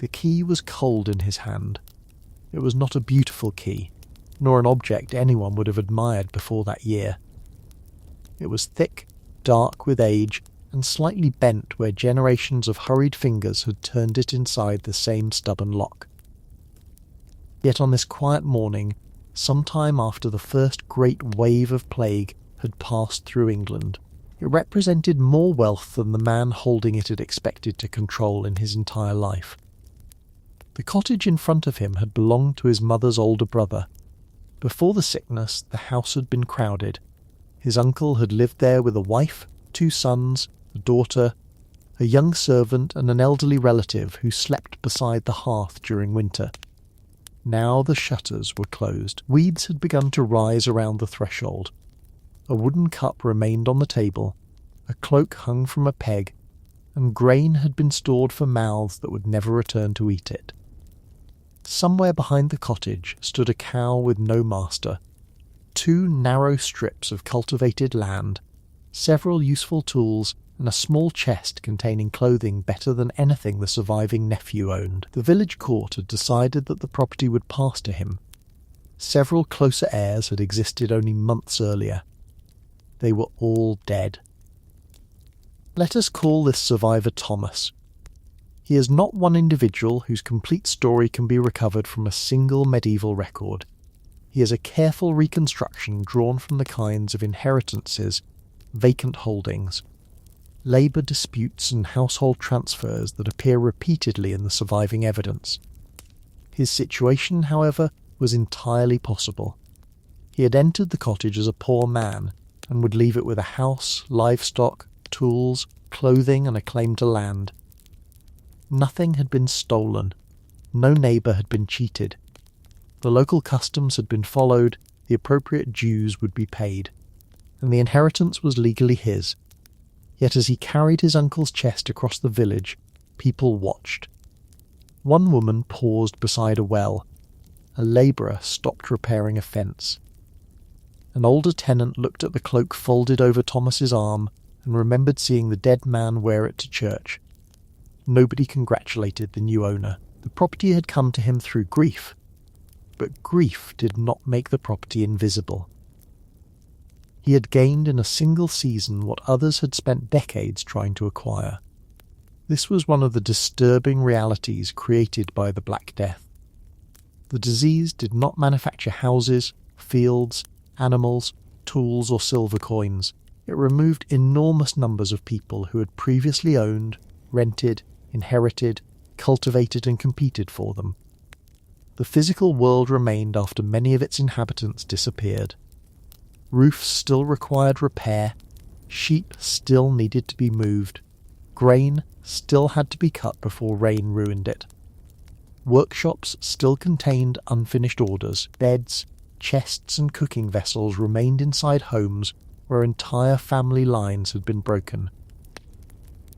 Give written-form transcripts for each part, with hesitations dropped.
The key was cold in his hand. It was not a beautiful key, nor an object anyone would have admired before that year. It was thick, dark with age, and slightly bent where generations of hurried fingers had turned it inside the same stubborn lock. Yet on this quiet morning, sometime after the first great wave of plague had passed through England, it represented more wealth than the man holding it had expected to control in his entire life. The cottage in front of him had belonged to his mother's older brother. Before the sickness, the house had been crowded. His uncle had lived there with a wife, 2 sons, a daughter, a young servant and an elderly relative who slept beside the hearth during winter. Now the shutters were closed. Weeds had begun to rise around the threshold. A wooden cup remained on the table, a cloak hung from a peg, and grain had been stored for mouths that would never return to eat it. Somewhere behind the cottage stood a cow with no master, 2 narrow strips of cultivated land, several useful tools, and a small chest containing clothing better than anything the surviving nephew owned. The village court had decided that the property would pass to him. Several closer heirs had existed only months earlier. They were all dead. Let us call this survivor Thomas. He is not one individual whose complete story can be recovered from a single medieval record. He is a careful reconstruction drawn from the kinds of inheritances, vacant holdings, labour disputes and household transfers that appear repeatedly in the surviving evidence. His situation, however, was entirely possible. He had entered the cottage as a poor man, and would leave it with a house, livestock, tools, clothing and a claim to land. Nothing had been stolen. No neighbour had been cheated. The local customs had been followed, the appropriate dues would be paid, and the inheritance was legally his. Yet as he carried his uncle's chest across the village, people watched. One woman paused beside a well. A labourer stopped repairing a fence. An older tenant looked at the cloak folded over Thomas's arm and remembered seeing the dead man wear it to church. Nobody congratulated the new owner. The property had come to him through grief, but grief did not make the property invisible. He had gained in a single season what others had spent decades trying to acquire. This was one of the disturbing realities created by the Black Death. The disease did not manufacture houses, fields, animals, tools or silver coins. It removed enormous numbers of people who had previously owned, rented, inherited, cultivated and competed for them. The physical world remained after many of its inhabitants disappeared. Roofs still required repair, sheep still needed to be moved, grain still had to be cut before rain ruined it. Workshops still contained unfinished orders, beds, chests and cooking vessels remained inside homes where entire family lines had been broken.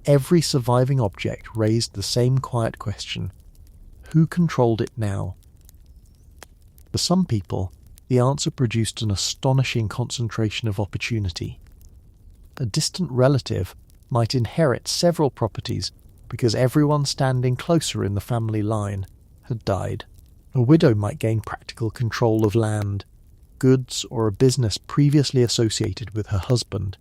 Every surviving object raised the same quiet question: who controlled it now? For some people, the answer produced an astonishing concentration of opportunity. A distant relative might inherit several properties because everyone standing closer in the family line had died. A widow might gain practical control of land, goods, or a business previously associated with her husband.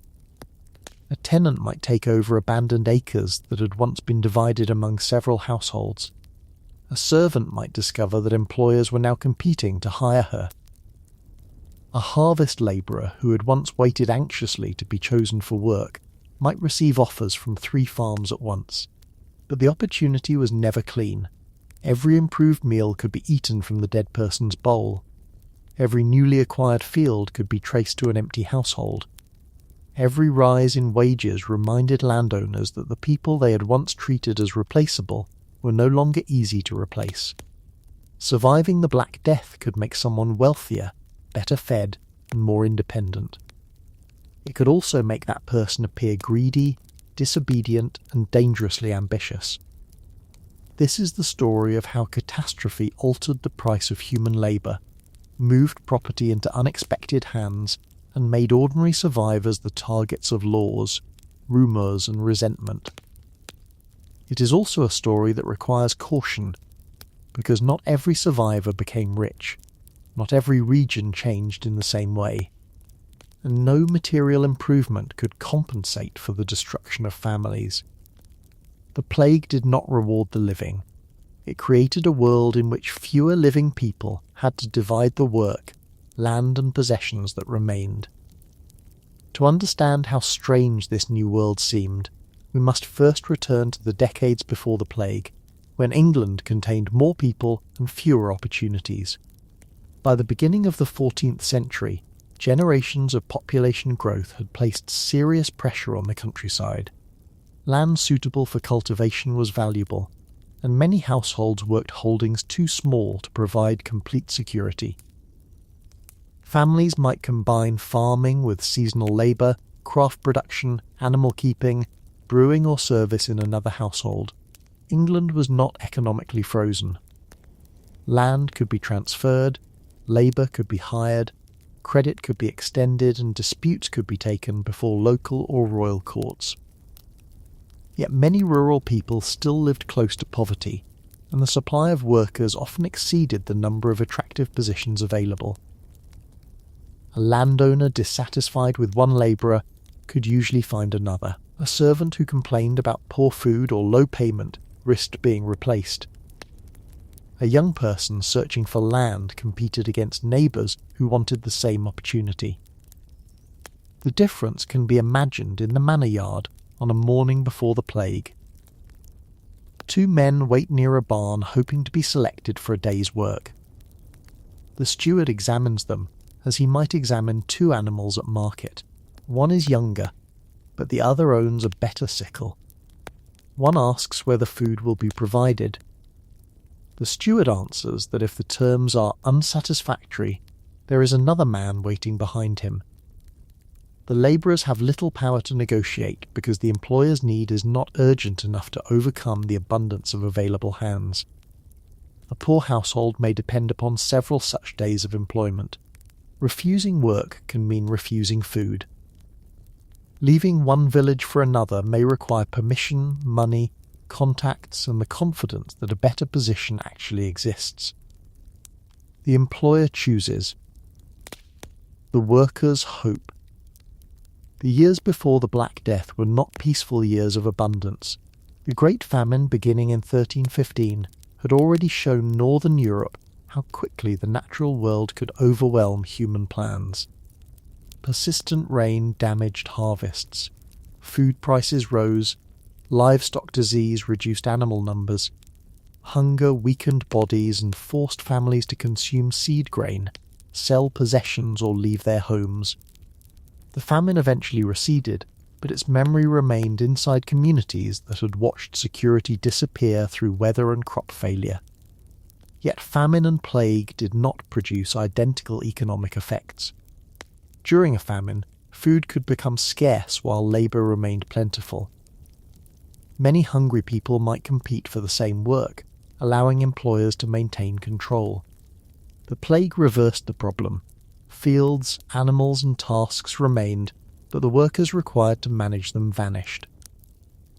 A tenant might take over abandoned acres that had once been divided among several households. A servant might discover that employers were now competing to hire her. A harvest labourer who had once waited anxiously to be chosen for work might receive offers from 3 farms at once. But the opportunity was never clean. Every improved meal could be eaten from the dead person's bowl. Every newly acquired field could be traced to an empty household. Every rise in wages reminded landowners that the people they had once treated as replaceable were no longer easy to replace. Surviving the Black Death could make someone wealthier, better fed, and more independent. It could also make that person appear greedy, disobedient, and dangerously ambitious. This is the story of how catastrophe altered the price of human labour, moved property into unexpected hands, and made ordinary survivors the targets of laws, rumours, and resentment. It is also a story that requires caution, because not every survivor became rich, not every region changed in the same way, and no material improvement could compensate for the destruction of families. The plague did not reward the living. It created a world in which fewer living people had to divide the work, land and possessions that remained. To understand how strange this new world seemed, we must first return to the decades before the plague, when England contained more people and fewer opportunities. By the beginning of the 14th century, generations of population growth had placed serious pressure on the countryside. Land suitable for cultivation was valuable, and many households worked holdings too small to provide complete security. Families might combine farming with seasonal labour, craft production, animal keeping, brewing or service in another household. England was not economically frozen. Land could be transferred, labour could be hired, credit could be extended, and disputes could be taken before local or royal courts. Yet many rural people still lived close to poverty, and the supply of workers often exceeded the number of attractive positions available. A landowner dissatisfied with one labourer could usually find another. A servant who complained about poor food or low payment risked being replaced. A young person searching for land competed against neighbours who wanted the same opportunity. The difference can be imagined in the manor yard on a morning before the plague. Two men wait near a barn hoping to be selected for a day's work. The steward examines them as he might examine two animals at market. One is younger, but the other owns a better sickle. One asks whether food will be provided. The steward answers that if the terms are unsatisfactory, there is another man waiting behind him. The labourers have little power to negotiate because the employer's need is not urgent enough to overcome the abundance of available hands. A poor household may depend upon several such days of employment. Refusing work can mean refusing food. Leaving one village for another may require permission, money, contacts, and the confidence that a better position actually exists. The employer chooses. The workers hope. The years before the Black Death were not peaceful years of abundance. The Great Famine, beginning in 1315, had already shown Northern Europe how quickly the natural world could overwhelm human plans. Persistent rain damaged harvests. Food prices rose. Livestock disease reduced animal numbers. Hunger weakened bodies and forced families to consume seed grain, sell possessions or leave their homes. The famine eventually receded, but its memory remained inside communities that had watched security disappear through weather and crop failure. Yet famine and plague did not produce identical economic effects. During a famine, food could become scarce while labour remained plentiful. Many hungry people might compete for the same work, allowing employers to maintain control. The plague reversed the problem. Fields, animals and tasks remained, but the workers required to manage them vanished.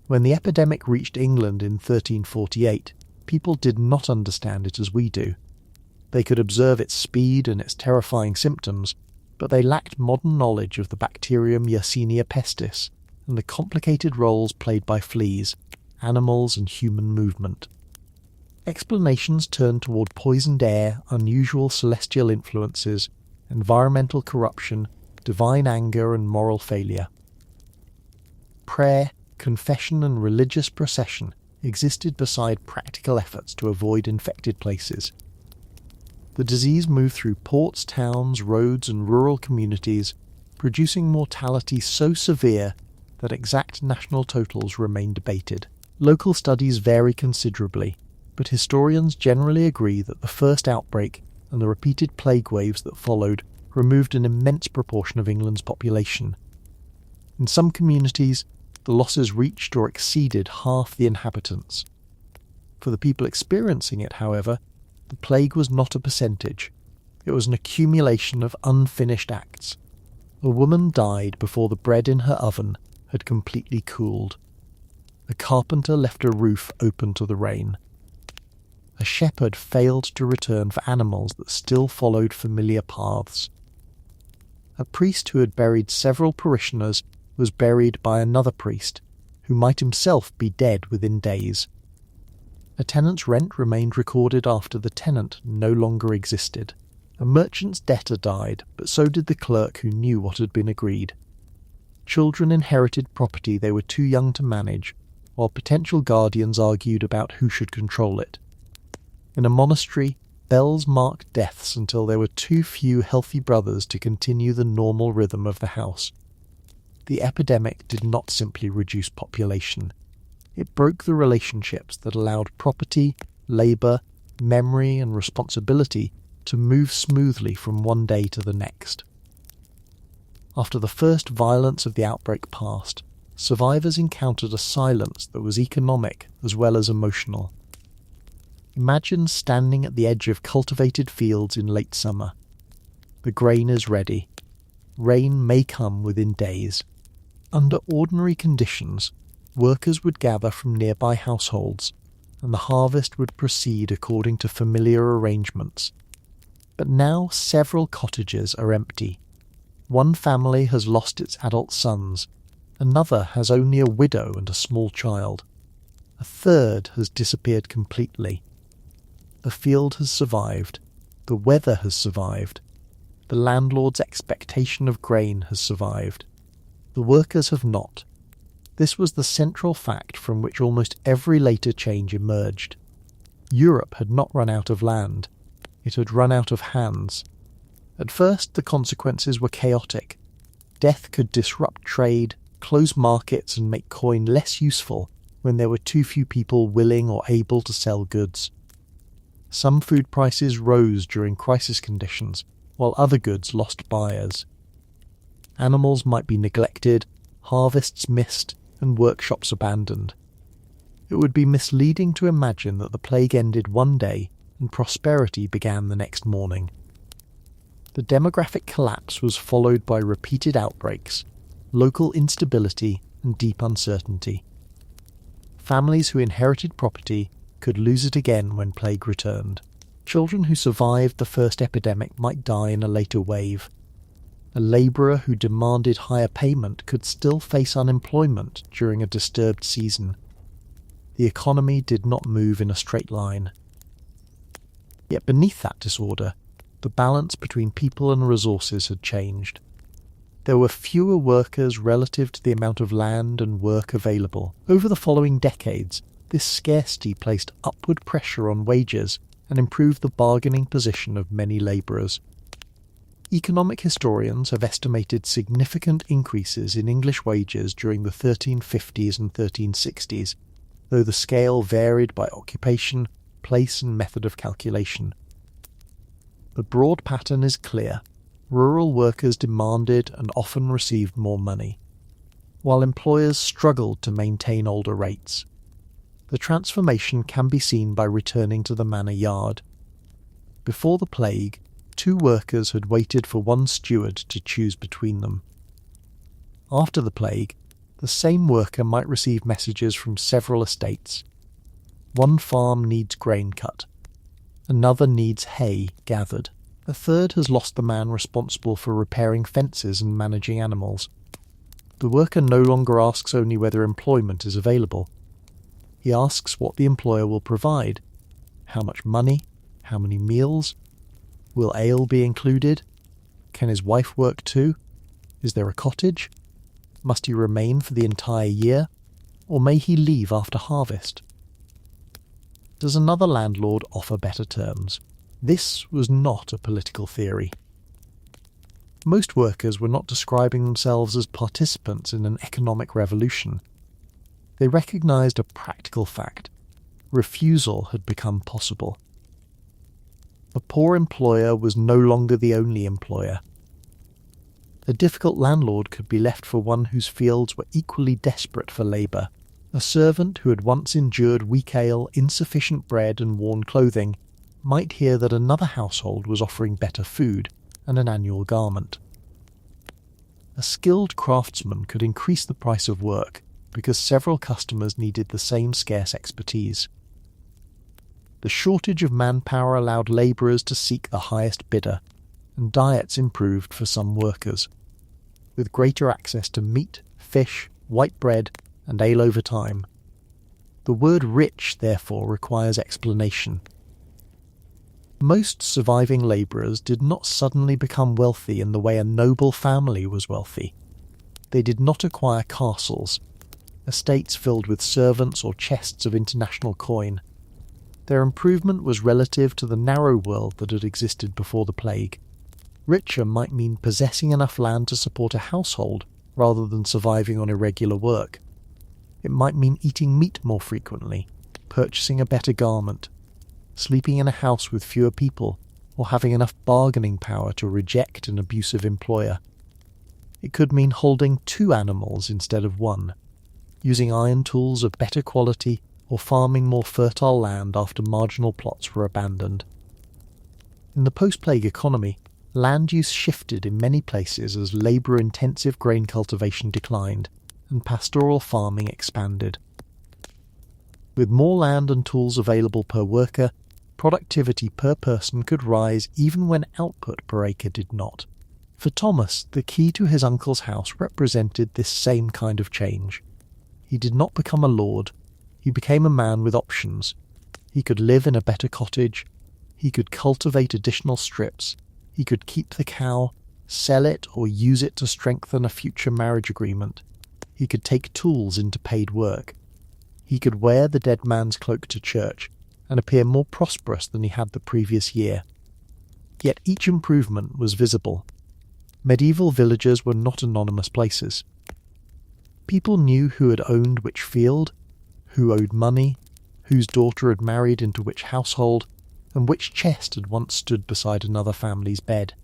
When the epidemic reached England in 1348, people did not understand it as we do. They could observe its speed and its terrifying symptoms, but they lacked modern knowledge of the bacterium Yersinia pestis and the complicated roles played by fleas, animals and human movement. Explanations turned toward poisoned air, unusual celestial influences, environmental corruption, divine anger and moral failure. Prayer, confession and religious procession existed beside practical efforts to avoid infected places. The disease moved through ports, towns, roads and rural communities, producing mortality so severe that exact national totals remain debated. Local studies vary considerably, but historians generally agree that the first outbreak and the repeated plague waves that followed removed an immense proportion of England's population. In some communities, the losses reached or exceeded half the inhabitants. For the people experiencing it, however, the plague was not a percentage. It was an accumulation of unfinished acts. A woman died before the bread in her oven had completely cooled. A carpenter left a roof open to the rain. A shepherd failed to return for animals that still followed familiar paths. A priest who had buried several parishioners was buried by another priest, who might himself be dead within days. A tenant's rent remained recorded after the tenant no longer existed. A merchant's debtor died, but so did the clerk who knew what had been agreed. Children inherited property they were too young to manage, while potential guardians argued about who should control it. In a monastery, bells marked deaths until there were too few healthy brothers to continue the normal rhythm of the house. The epidemic did not simply reduce population. It broke the relationships that allowed property, labour, memory and responsibility to move smoothly from one day to the next. After the first violence of the outbreak passed, survivors encountered a silence that was economic as well as emotional. Imagine standing at the edge of cultivated fields in late summer. The grain is ready. Rain may come within days. Under ordinary conditions, workers would gather from nearby households, and the harvest would proceed according to familiar arrangements. But now several cottages are empty. One family has lost its adult sons, another has only a widow and a small child. A third has disappeared completely. The field has survived. The weather has survived. The landlord's expectation of grain has survived. The workers have not. This was the central fact from which almost every later change emerged. Europe had not run out of land. It had run out of hands. At first, the consequences were chaotic. Death could disrupt trade, close markets and make coin less useful when there were too few people willing or able to sell goods. Some food prices rose during crisis conditions, while other goods lost buyers. Animals might be neglected, harvests missed, and workshops abandoned. It would be misleading to imagine that the plague ended one day and prosperity began the next morning. The demographic collapse was followed by repeated outbreaks, local instability, and deep uncertainty. Families who inherited property could lose it again when plague returned. Children who survived the first epidemic might die in a later wave. A labourer who demanded higher payment could still face unemployment during a disturbed season. The economy did not move in a straight line. Yet beneath that disorder, the balance between people and resources had changed. There were fewer workers relative to the amount of land and work available. Over the following decades, this scarcity placed upward pressure on wages and improved the bargaining position of many labourers. Economic historians have estimated significant increases in English wages during the 1350s and 1360s, though the scale varied by occupation, place and method of calculation. The broad pattern is clear. Rural workers demanded and often received more money, while employers struggled to maintain older rates. The transformation can be seen by returning to the manor yard. Before the plague, 2 workers had waited for one steward to choose between them. After the plague, the same worker might receive messages from several estates. One farm needs grain cut. Another needs hay gathered. A third has lost the man responsible for repairing fences and managing animals. The worker no longer asks only whether employment is available. He asks what the employer will provide. How much money? How many meals? Will ale be included? Can his wife work too? Is there a cottage? Must he remain for the entire year? Or may he leave after harvest? Does another landlord offer better terms? This was not a political theory. Most workers were not describing themselves as participants in an economic revolution. They recognised a practical fact. Refusal had become possible. A poor employer was no longer the only employer. A difficult landlord could be left for one whose fields were equally desperate for labour. A servant who had once endured weak ale, insufficient bread and worn clothing might hear that another household was offering better food and an annual garment. A skilled craftsman could increase the price of work, because several customers needed the same scarce expertise. The shortage of manpower allowed labourers to seek the highest bidder, and diets improved for some workers, with greater access to meat, fish, white bread, and ale over time. The word rich, therefore, requires explanation. Most surviving labourers did not suddenly become wealthy in the way a noble family was wealthy. They did not acquire castles, estates filled with servants or chests of international coin. Their improvement was relative to the narrow world that had existed before the plague. Richer might mean possessing enough land to support a household rather than surviving on irregular work. It might mean eating meat more frequently, purchasing a better garment, sleeping in a house with fewer people, or having enough bargaining power to reject an abusive employer. It could mean holding 2 animals instead of 1, using iron tools of better quality, or farming more fertile land after marginal plots were abandoned. In the post-plague economy, land use shifted in many places as labour-intensive grain cultivation declined and pastoral farming expanded. With more land and tools available per worker, productivity per person could rise even when output per acre did not. For Thomas, the key to his uncle's house represented this same kind of change. He did not become a lord. He became a man with options. He could live in a better cottage. He could cultivate additional strips. He could keep the cow, sell it, or use it to strengthen a future marriage agreement. He could take tools into paid work. He could wear the dead man's cloak to church and appear more prosperous than he had the previous year. Yet each improvement was visible. Medieval villages were not anonymous places. People knew who had owned which field, who owed money, whose daughter had married into which household, and which chest had once stood beside another family's bed.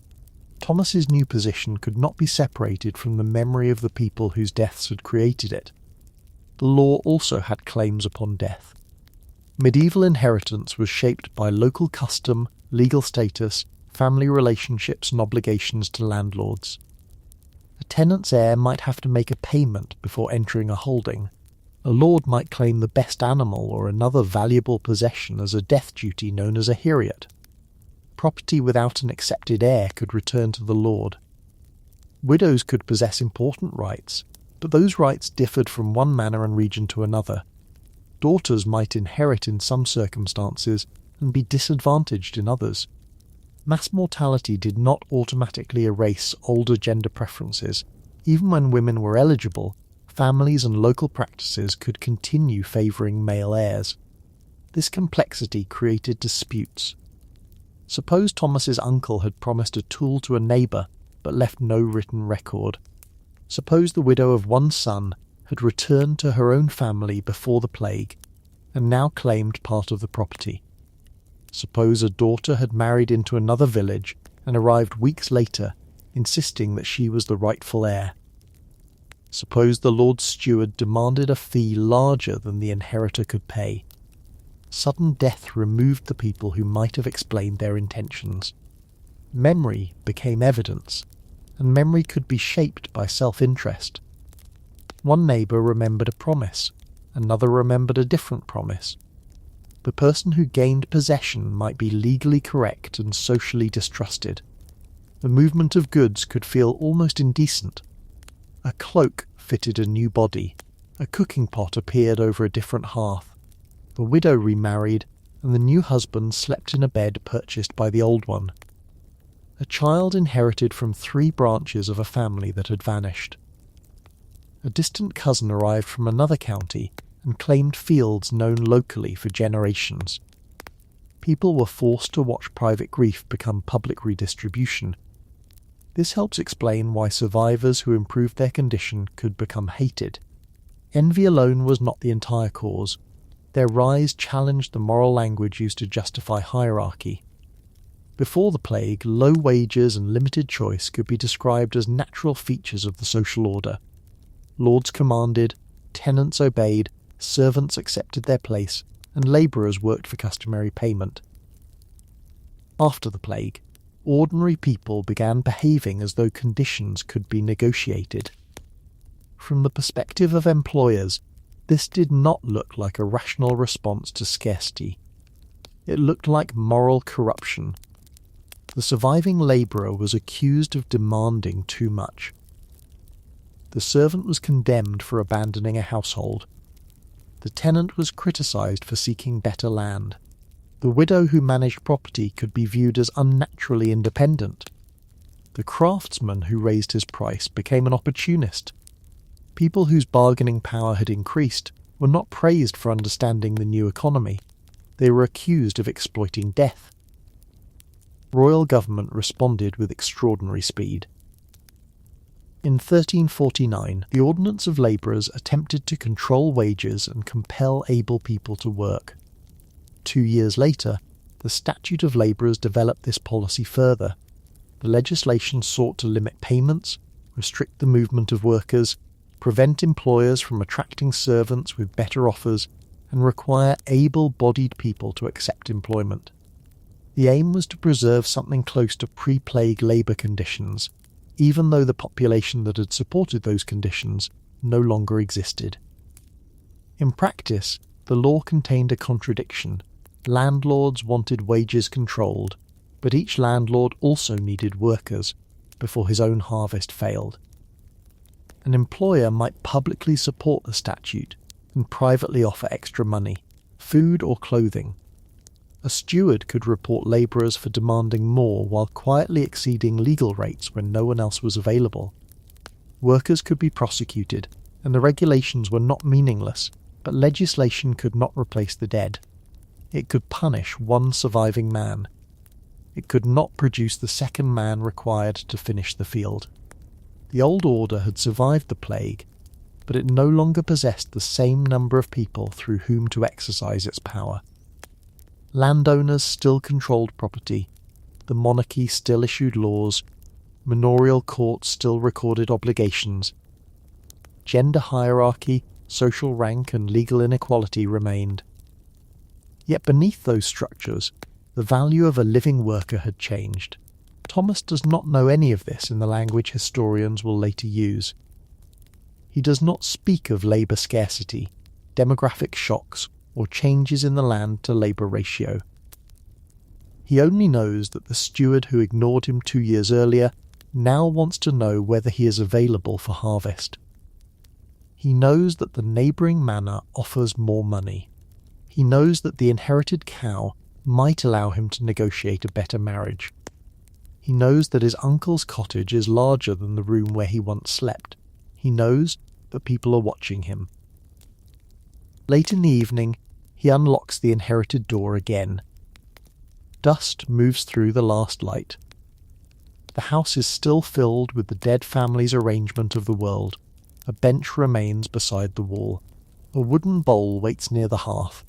Thomas's new position could not be separated from the memory of the people whose deaths had created it. The law also had claims upon death. Medieval inheritance was shaped by local custom, legal status, family relationships and obligations to landlords. A tenant's heir might have to make a payment before entering a holding. A lord might claim the best animal or another valuable possession as a death duty known as a heriot. Property without an accepted heir could return to the lord. Widows could possess important rights, but those rights differed from one manor and region to another. Daughters might inherit in some circumstances and be disadvantaged in others. Mass mortality did not automatically erase older gender preferences. Even when women were eligible, families and local practices could continue favouring male heirs. This complexity created disputes. Suppose Thomas's uncle had promised a tool to a neighbour but left no written record. Suppose the widow of one son had returned to her own family before the plague and now claimed part of the property. Suppose a daughter had married into another village and arrived weeks later, insisting that she was the rightful heir. Suppose the Lord's steward demanded a fee larger than the inheritor could pay. Sudden death removed the people who might have explained their intentions. Memory became evidence, and memory could be shaped by self-interest. One neighbour remembered a promise, another remembered a different promise. The person who gained possession might be legally correct and socially distrusted. The movement of goods could feel almost indecent. A cloak fitted a new body. A cooking pot appeared over a different hearth. The widow remarried, and the new husband slept in a bed purchased by the old one. A child inherited from 3 branches of a family that had vanished. A distant cousin arrived from another county and claimed fields known locally for generations. People were forced to watch private grief become public redistribution. This helps explain why survivors who improved their condition could become hated. Envy alone was not the entire cause. Their rise challenged the moral language used to justify hierarchy. Before the plague, low wages and limited choice could be described as natural features of the social order. Lords commanded, tenants obeyed, servants accepted their place, and labourers worked for customary payment. After the plague, ordinary people began behaving as though conditions could be negotiated. From the perspective of employers, this did not look like a rational response to scarcity. It looked like moral corruption. The surviving labourer was accused of demanding too much. The servant was condemned for abandoning a household. The tenant was criticised for seeking better land. The widow who managed property could be viewed as unnaturally independent. The craftsman who raised his price became an opportunist. People whose bargaining power had increased were not praised for understanding the new economy. They were accused of exploiting death. Royal government responded with extraordinary speed. In 1349, the Ordinance of Labourers attempted to control wages and compel able people to work. 2 years later, the Statute of Labourers developed this policy further. The legislation sought to limit payments, restrict the movement of workers, prevent employers from attracting servants with better offers, and require able-bodied people to accept employment. The aim was to preserve something close to pre-plague labour conditions, even though the population that had supported those conditions no longer existed. In practice, the law contained a contradiction. Landlords wanted wages controlled, but each landlord also needed workers before his own harvest failed. An employer might publicly support the statute and privately offer extra money, food or clothing. A steward could report labourers for demanding more while quietly exceeding legal rates when no one else was available. Workers could be prosecuted, and the regulations were not meaningless, but legislation could not replace the dead. It could punish one surviving man. It could not produce the second man required to finish the field. The old order had survived the plague, but it no longer possessed the same number of people through whom to exercise its power. Landowners still controlled property, the monarchy still issued laws, manorial courts still recorded obligations. Gender hierarchy, social rank and legal inequality remained. Yet beneath those structures, the value of a living worker had changed. Thomas does not know any of this in the language historians will later use. He does not speak of labour scarcity, demographic shocks, or changes in the land-to-labour ratio. He only knows that the steward who ignored him 2 years earlier now wants to know whether he is available for harvest. He knows that the neighbouring manor offers more money. He knows that the inherited cow might allow him to negotiate a better marriage. He knows that his uncle's cottage is larger than the room where he once slept. He knows that people are watching him. Late in the evening, he unlocks the inherited door again. Dust moves through the last light. The house is still filled with the dead family's arrangement of the world. A bench remains beside the wall. A wooden bowl waits near the hearth.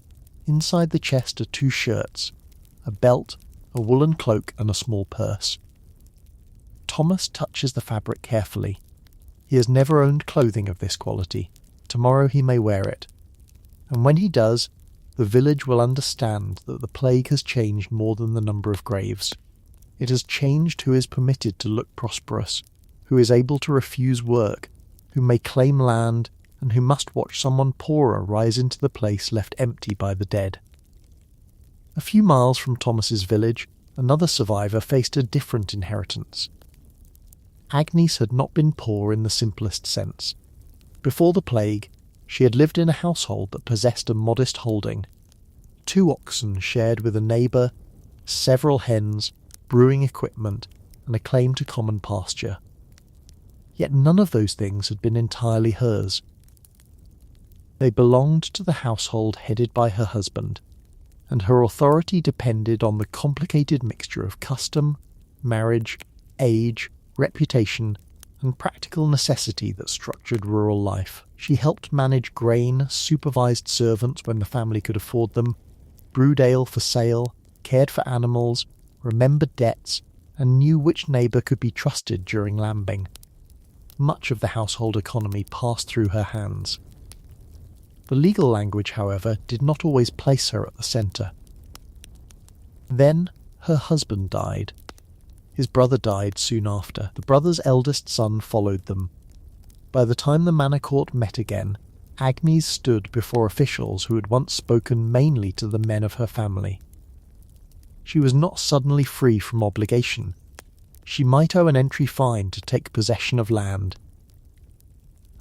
Inside the chest are 2 shirts, a belt, a woolen cloak and a small purse. Thomas touches the fabric carefully. He has never owned clothing of this quality. Tomorrow he may wear it. And when he does, the village will understand that the plague has changed more than the number of graves. It has changed who is permitted to look prosperous, who is able to refuse work, who may claim land, and who must watch someone poorer rise into the place left empty by the dead. A few miles from Thomas's village, another survivor faced a different inheritance. Agnes had not been poor in the simplest sense. Before the plague, she had lived in a household that possessed a modest holding. 2 oxen shared with a neighbour, several hens, brewing equipment, and a claim to common pasture. Yet none of those things had been entirely hers. They belonged to the household headed by her husband, and her authority depended on the complicated mixture of custom, marriage, age, reputation, and practical necessity that structured rural life. She helped manage grain, supervised servants when the family could afford them, brewed ale for sale, cared for animals, remembered debts, and knew which neighbour could be trusted during lambing. Much of the household economy passed through her hands. The legal language, however, did not always place her at the centre. Then her husband died. His brother died soon after. The brother's eldest son followed them. By the time the Manor Court met again, Agnes stood before officials who had once spoken mainly to the men of her family. She was not suddenly free from obligation. She might owe an entry fine to take possession of land.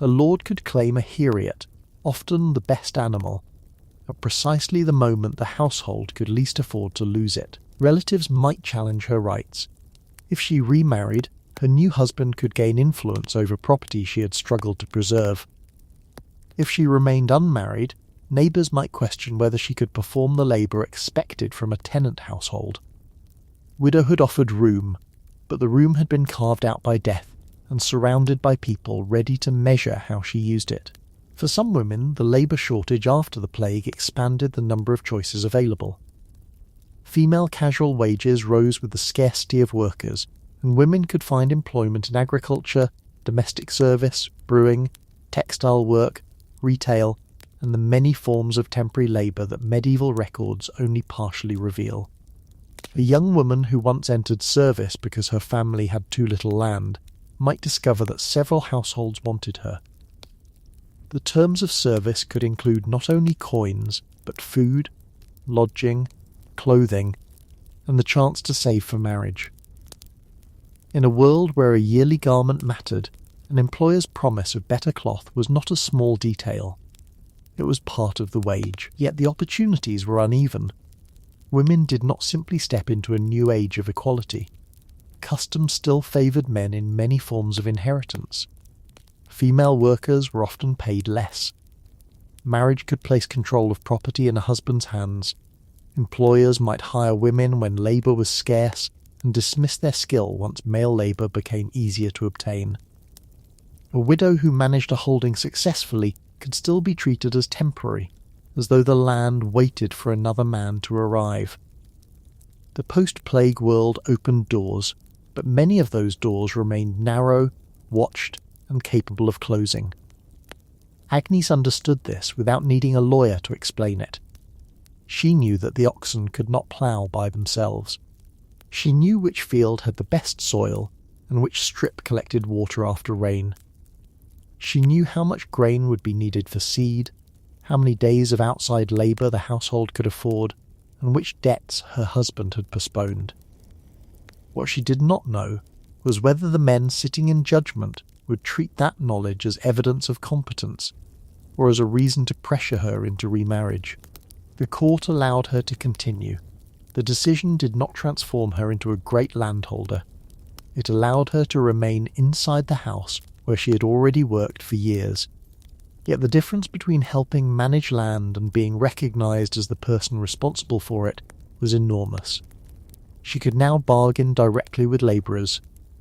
A lord could claim a heriot, often the best animal, at precisely the moment the household could least afford to lose it. Relatives might challenge her rights. If she remarried, her new husband could gain influence over property she had struggled to preserve. If she remained unmarried, neighbours might question whether she could perform the labour expected from a tenant household. Widowhood offered room, but the room had been carved out by death and surrounded by people ready to measure how she used it. For some women, the labour shortage after the plague expanded the number of choices available. Female casual wages rose with the scarcity of workers, and women could find employment in agriculture, domestic service, brewing, textile work, retail, and the many forms of temporary labour that medieval records only partially reveal. A young woman who once entered service because her family had too little land might discover that several households wanted her. The terms of service could include not only coins, but food, lodging, clothing, and the chance to save for marriage. In a world where a yearly garment mattered, an employer's promise of better cloth was not a small detail. It was part of the wage, yet the opportunities were uneven. Women did not simply step into a new age of equality. Custom still favoured men in many forms of inheritance. Female workers were often paid less. Marriage could place control of property in a husband's hands. Employers might hire women when labour was scarce and dismiss their skill once male labour became easier to obtain. A widow who managed a holding successfully could still be treated as temporary, as though the land waited for another man to arrive. The post-plague world opened doors, but many of those doors remained narrow, watched, and capable of closing. Agnes understood this without needing a lawyer to explain it. She knew that the oxen could not plough by themselves. She knew which field had the best soil and which strip collected water after rain. She knew how much grain would be needed for seed, how many days of outside labour the household could afford, and which debts her husband had postponed. What she did not know was whether the men sitting in judgment would treat that knowledge as evidence of competence, or as a reason to pressure her into remarriage. The court allowed her to continue. The decision did not transform her into a great landholder. It allowed her to remain inside the house where she had already worked for years. Yet the difference between helping manage land and being recognised as the person responsible for it was enormous. She could now bargain directly with labourers.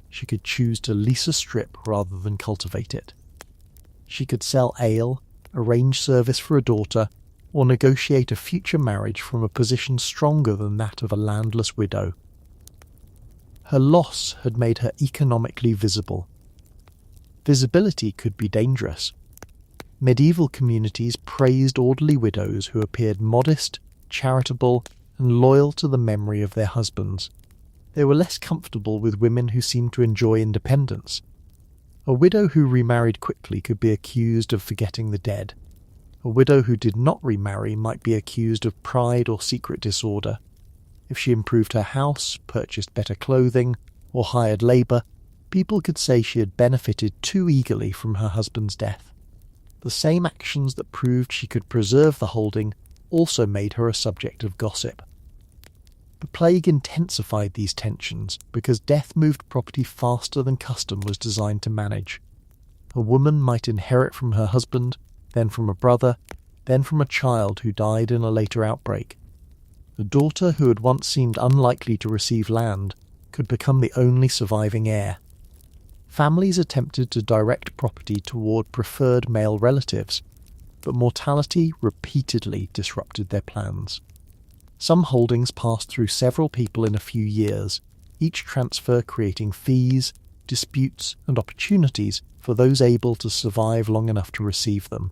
She could choose to lease a strip rather than cultivate it. She could sell ale, arrange service for a daughter, or negotiate a future marriage from a position stronger than that of a landless widow. Her loss had made her economically visible. Visibility could be dangerous. Medieval communities praised orderly widows who appeared modest, charitable, and loyal to the memory of their husbands. They were less comfortable with women who seemed to enjoy independence. A widow who remarried quickly could be accused of forgetting the dead. A widow who did not remarry might be accused of pride or secret disorder. If she improved her house, purchased better clothing, or hired labour, people could say she had benefited too eagerly from her husband's death. The same actions that proved she could preserve the holding also made her a subject of gossip. The plague intensified these tensions because death moved property faster than custom was designed to manage. A woman might inherit from her husband, then from a brother, then from a child who died in a later outbreak. A daughter who had once seemed unlikely to receive land could become the only surviving heir. Families attempted to direct property toward preferred male relatives, but mortality repeatedly disrupted their plans. Some holdings passed through several people in a few years, each transfer creating fees, disputes, and opportunities for those able to survive long enough to receive them.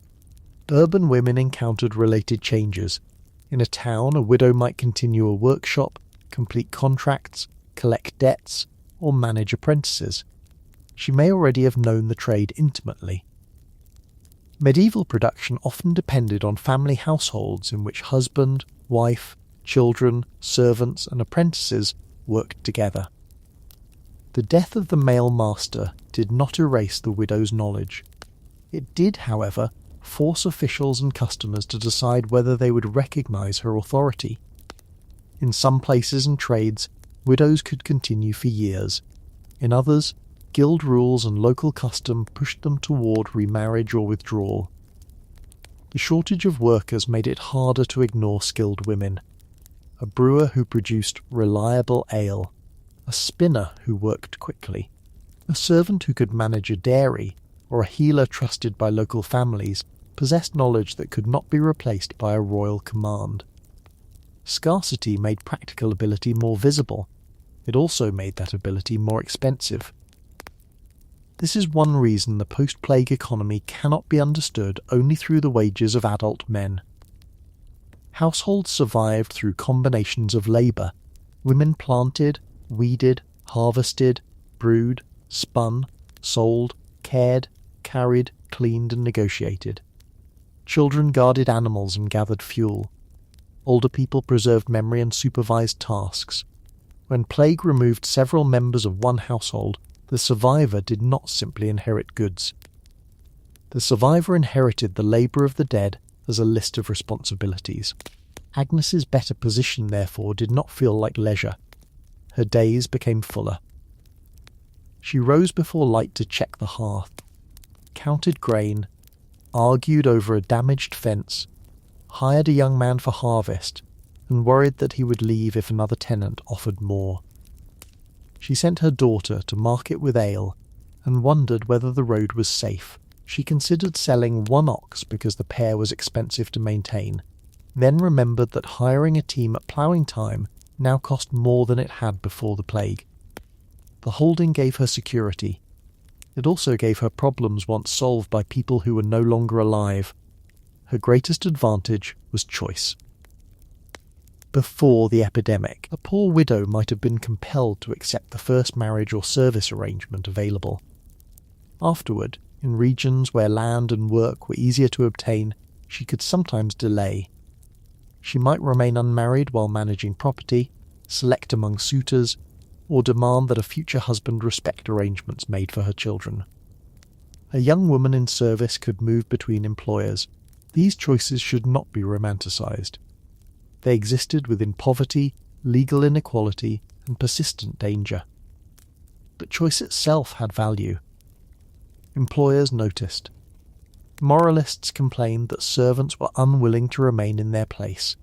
Urban women encountered related changes. In a town, a widow might continue a workshop, complete contracts, collect debts, or manage apprentices. She may already have known the trade intimately. Medieval production often depended on family households in which husband, wife, children, servants and apprentices worked together. The death of the male master did not erase the widow's knowledge. It did, however, force officials and customers to decide whether they would recognise her authority. In some places and trades, widows could continue for years. In others, guild rules and local custom pushed them toward remarriage or withdrawal. The shortage of workers made it harder to ignore skilled women. A brewer who produced reliable ale, a spinner who worked quickly, a servant who could manage a dairy, or a healer trusted by local families possessed knowledge that could not be replaced by a royal command. Scarcity made practical ability more visible. It also made that ability more expensive. This is one reason the post-plague economy cannot be understood only through the wages of adult men. Households survived through combinations of labour. Women planted, weeded, harvested, brewed, spun, sold, cared, carried, cleaned and negotiated. Children guarded animals and gathered fuel. Older people preserved memory and supervised tasks. When plague removed several members of one household, the survivor did not simply inherit goods. The survivor inherited the labour of the dead as a list of responsibilities. Agnes's better position, therefore, did not feel like leisure. Her days became fuller. She rose before light to check the hearth, counted grain, argued over a damaged fence, hired a young man for harvest, and worried that he would leave if another tenant offered more. She sent her daughter to market with ale, and wondered whether the road was safe. She considered selling one ox because the pair was expensive to maintain, then remembered that hiring a team at ploughing time now cost more than it had before the plague. The holding gave her security. It also gave her problems once solved by people who were no longer alive. Her greatest advantage was choice. Before the epidemic, a poor widow might have been compelled to accept the first marriage or service arrangement available. Afterward, in regions where land and work were easier to obtain, she could sometimes delay. She might remain unmarried while managing property, select among suitors, or demand that a future husband respect arrangements made for her children. A young woman in service could move between employers. These choices should not be romanticised. They existed within poverty, legal inequality, and persistent danger. But choice itself had value. Employers noticed. Moralists complained that servants were unwilling to remain in their place.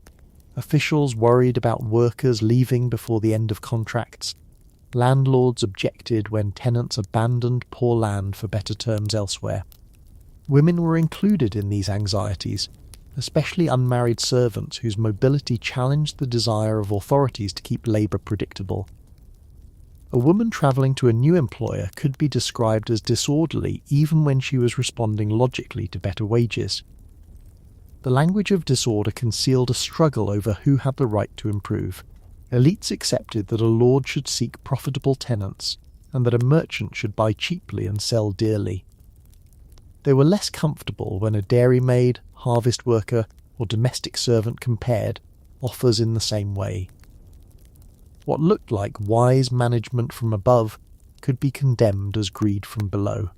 Officials worried about workers leaving before the end of contracts. Landlords objected when tenants abandoned poor land for better terms elsewhere. Women were included in these anxieties, especially unmarried servants whose mobility challenged the desire of authorities to keep labour predictable. A woman travelling to a new employer could be described as disorderly even when she was responding logically to better wages. The language of disorder concealed a struggle over who had the right to improve. Elites accepted that a lord should seek profitable tenants, and that a merchant should buy cheaply and sell dearly. They were less comfortable when a dairymaid, harvest worker, or domestic servant compared offers in the same way. What looked like wise management from above could be condemned as greed from below.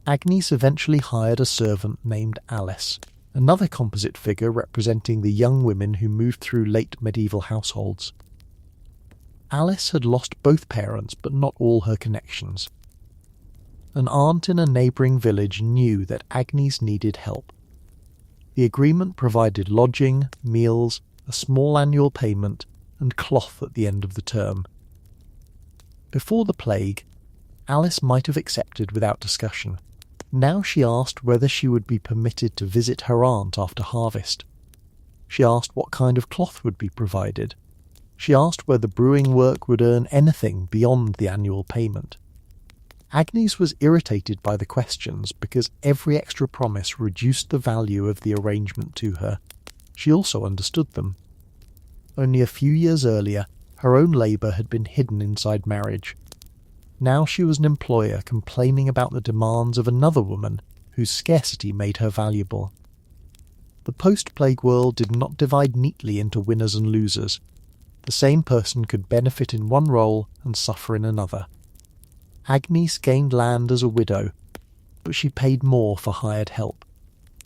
Agnes eventually hired a servant named Alice, another composite figure representing the young women who moved through late medieval households. Alice had lost both parents but not all her connections. An aunt in a neighbouring village knew that Agnes needed help. The agreement provided lodging, meals, a small annual payment, and cloth at the end of the term. Before the plague, Alice might have accepted without discussion. Now she asked whether she would be permitted to visit her aunt after harvest. She asked what kind of cloth would be provided. She asked whether brewing work would earn anything beyond the annual payment. Agnes was irritated by the questions because every extra promise reduced the value of the arrangement to her. She also understood them. Only a few years earlier, her own labour had been hidden inside marriage. Now she was an employer complaining about the demands of another woman whose scarcity made her valuable. The post-plague world did not divide neatly into winners and losers. The same person could benefit in one role and suffer in another. Agnes gained land as a widow, but she paid more for hired help.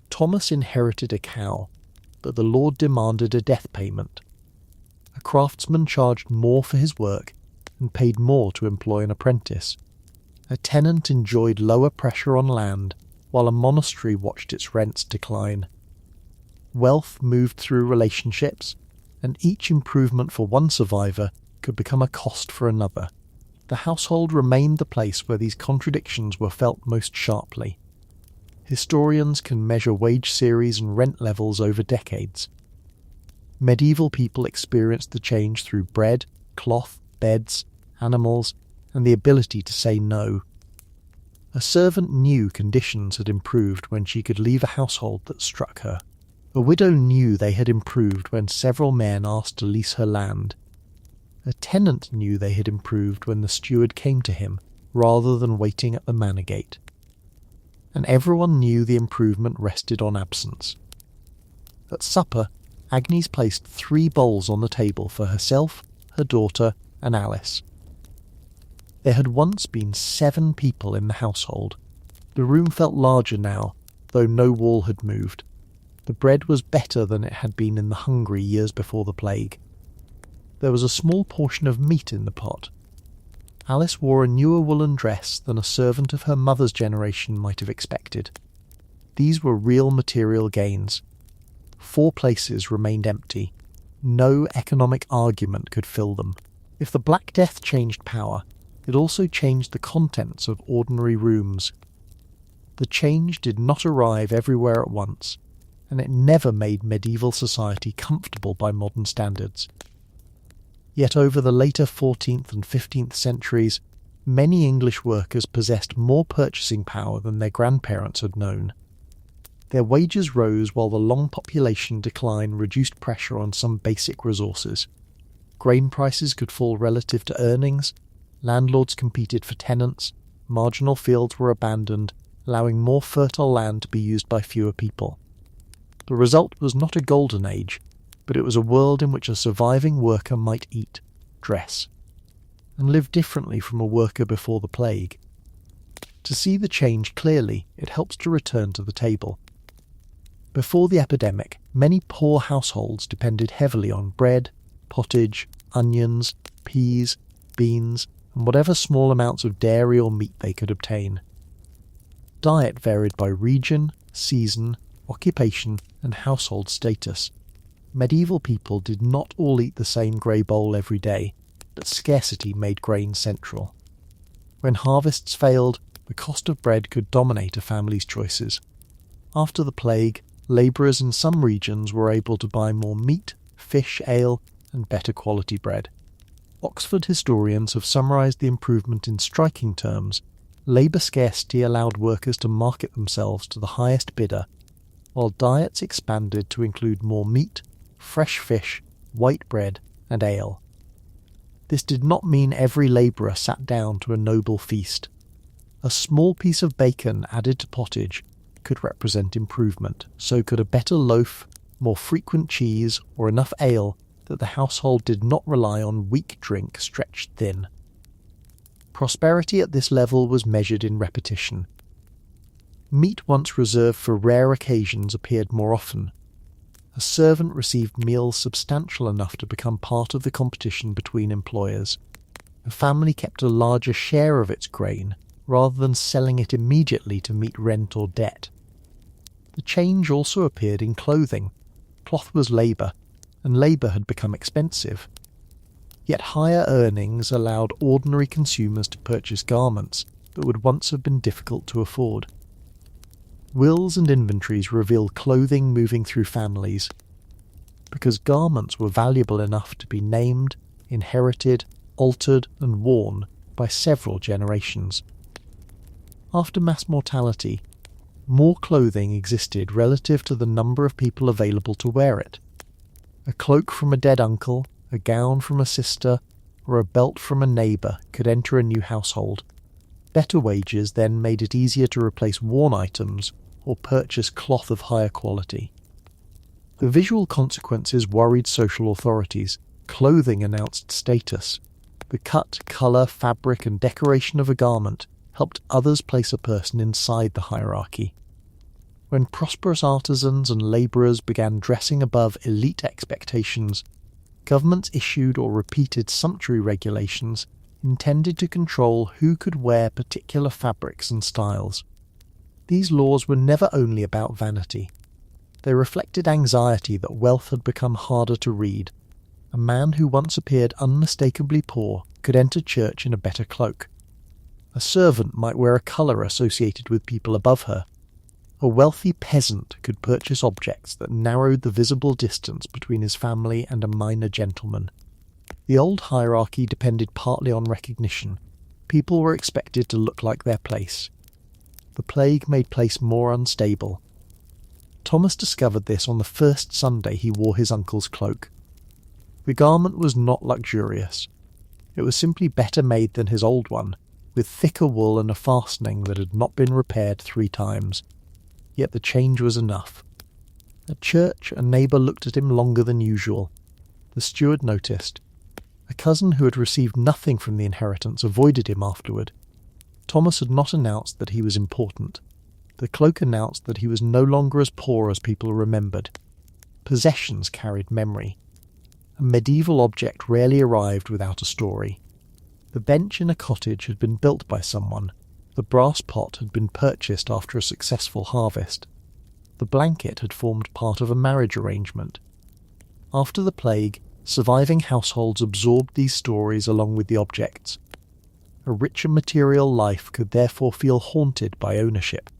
Thomas inherited a cow, but the Lord demanded a death payment. A craftsman charged more for his work and paid more to employ an apprentice. A tenant enjoyed lower pressure on land, while a monastery watched its rents decline. Wealth moved through relationships, and each improvement for one survivor could become a cost for another. The household remained the place where these contradictions were felt most sharply. Historians can measure wage series and rent levels over decades. Medieval people experienced the change through bread, cloth, beds, animals, and the ability to say no. A servant knew conditions had improved when she could leave a household that struck her. A widow knew they had improved when several men asked to lease her land. A tenant knew they had improved when the steward came to him, rather than waiting at the manor gate. And everyone knew the improvement rested on absence. At supper, Agnes placed 3 bowls on the table for herself, her daughter, and Alice. There had once been 7 people in the household. The room felt larger now, though no wall had moved. The bread was better than it had been in the Hungary years before the plague. There was a small portion of meat in the pot. Alice wore a newer woolen dress than a servant of her mother's generation might have expected. These were real material gains. 4 places remained empty. No economic argument could fill them. If the Black Death changed power, it also changed the contents of ordinary rooms. The change did not arrive everywhere at once, and it never made medieval society comfortable by modern standards. Yet over the later 14th and 15th centuries, many English workers possessed more purchasing power than their grandparents had known. Their wages rose while the long population decline reduced pressure on some basic resources. Grain prices could fall relative to earnings, landlords competed for tenants, marginal fields were abandoned, allowing more fertile land to be used by fewer people. The result was not a golden age, but it was a world in which a surviving worker might eat, dress, and live differently from a worker before the plague. To see the change clearly, it helps to return to the table. Before the epidemic, many poor households depended heavily on bread, pottage, onions, peas, beans, and whatever small amounts of dairy or meat they could obtain. Diet varied by region, season, occupation, and household status. Medieval people did not all eat the same grey bowl every day, but scarcity made grain central. When harvests failed, the cost of bread could dominate a family's choices. After the plague, labourers in some regions were able to buy more meat, fish, ale, and better quality bread. Oxford historians have summarised the improvement in striking terms. Labour scarcity allowed workers to market themselves to the highest bidder, while diets expanded to include more meat, fresh fish, white bread, and ale. This did not mean every labourer sat down to a noble feast. A small piece of bacon added to pottage could represent improvement, so could a better loaf, more frequent cheese, or enough ale that the household did not rely on weak drink stretched thin. Prosperity at this level was measured in repetition. Meat once reserved for rare occasions appeared more often. A servant received meals substantial enough to become part of the competition between employers. A family kept a larger share of its grain, rather than selling it immediately to meet rent or debt. The change also appeared in clothing. Cloth was labour, and labour had become expensive. Yet higher earnings allowed ordinary consumers to purchase garments that would once have been difficult to afford. Wills and inventories reveal clothing moving through families, because garments were valuable enough to be named, inherited, altered, and worn by several generations. After mass mortality, more clothing existed relative to the number of people available to wear it. A cloak from a dead uncle, a gown from a sister, or a belt from a neighbour could enter a new household. Better wages then made it easier to replace worn items or purchase cloth of higher quality. The visual consequences worried social authorities. Clothing announced status. The cut, colour, fabric and decoration of a garment helped others place a person inside the hierarchy. When prosperous artisans and labourers began dressing above elite expectations, governments issued or repeated sumptuary regulations intended to control who could wear particular fabrics and styles. These laws were never only about vanity. They reflected anxiety that wealth had become harder to read. A man who once appeared unmistakably poor could enter church in a better cloak. A servant might wear a colour associated with people above her. A wealthy peasant could purchase objects that narrowed the visible distance between his family and a minor gentleman. The old hierarchy depended partly on recognition. People were expected to look like their place. The plague made place more unstable. Thomas discovered this on the first Sunday he wore his uncle's cloak. The garment was not luxurious. It was simply better made than his old one, with thicker wool and a fastening that had not been repaired 3 times. Yet the change was enough. At church, a neighbour looked at him longer than usual. The steward noticed. A cousin who had received nothing from the inheritance avoided him afterward. Thomas had not announced that he was important. The cloak announced that he was no longer as poor as people remembered. Possessions carried memory. A medieval object rarely arrived without a story. The bench in a cottage had been built by someone. The brass pot had been purchased after a successful harvest. The blanket had formed part of a marriage arrangement. After the plague, surviving households absorbed these stories along with the objects. A richer material life could therefore feel haunted by ownership.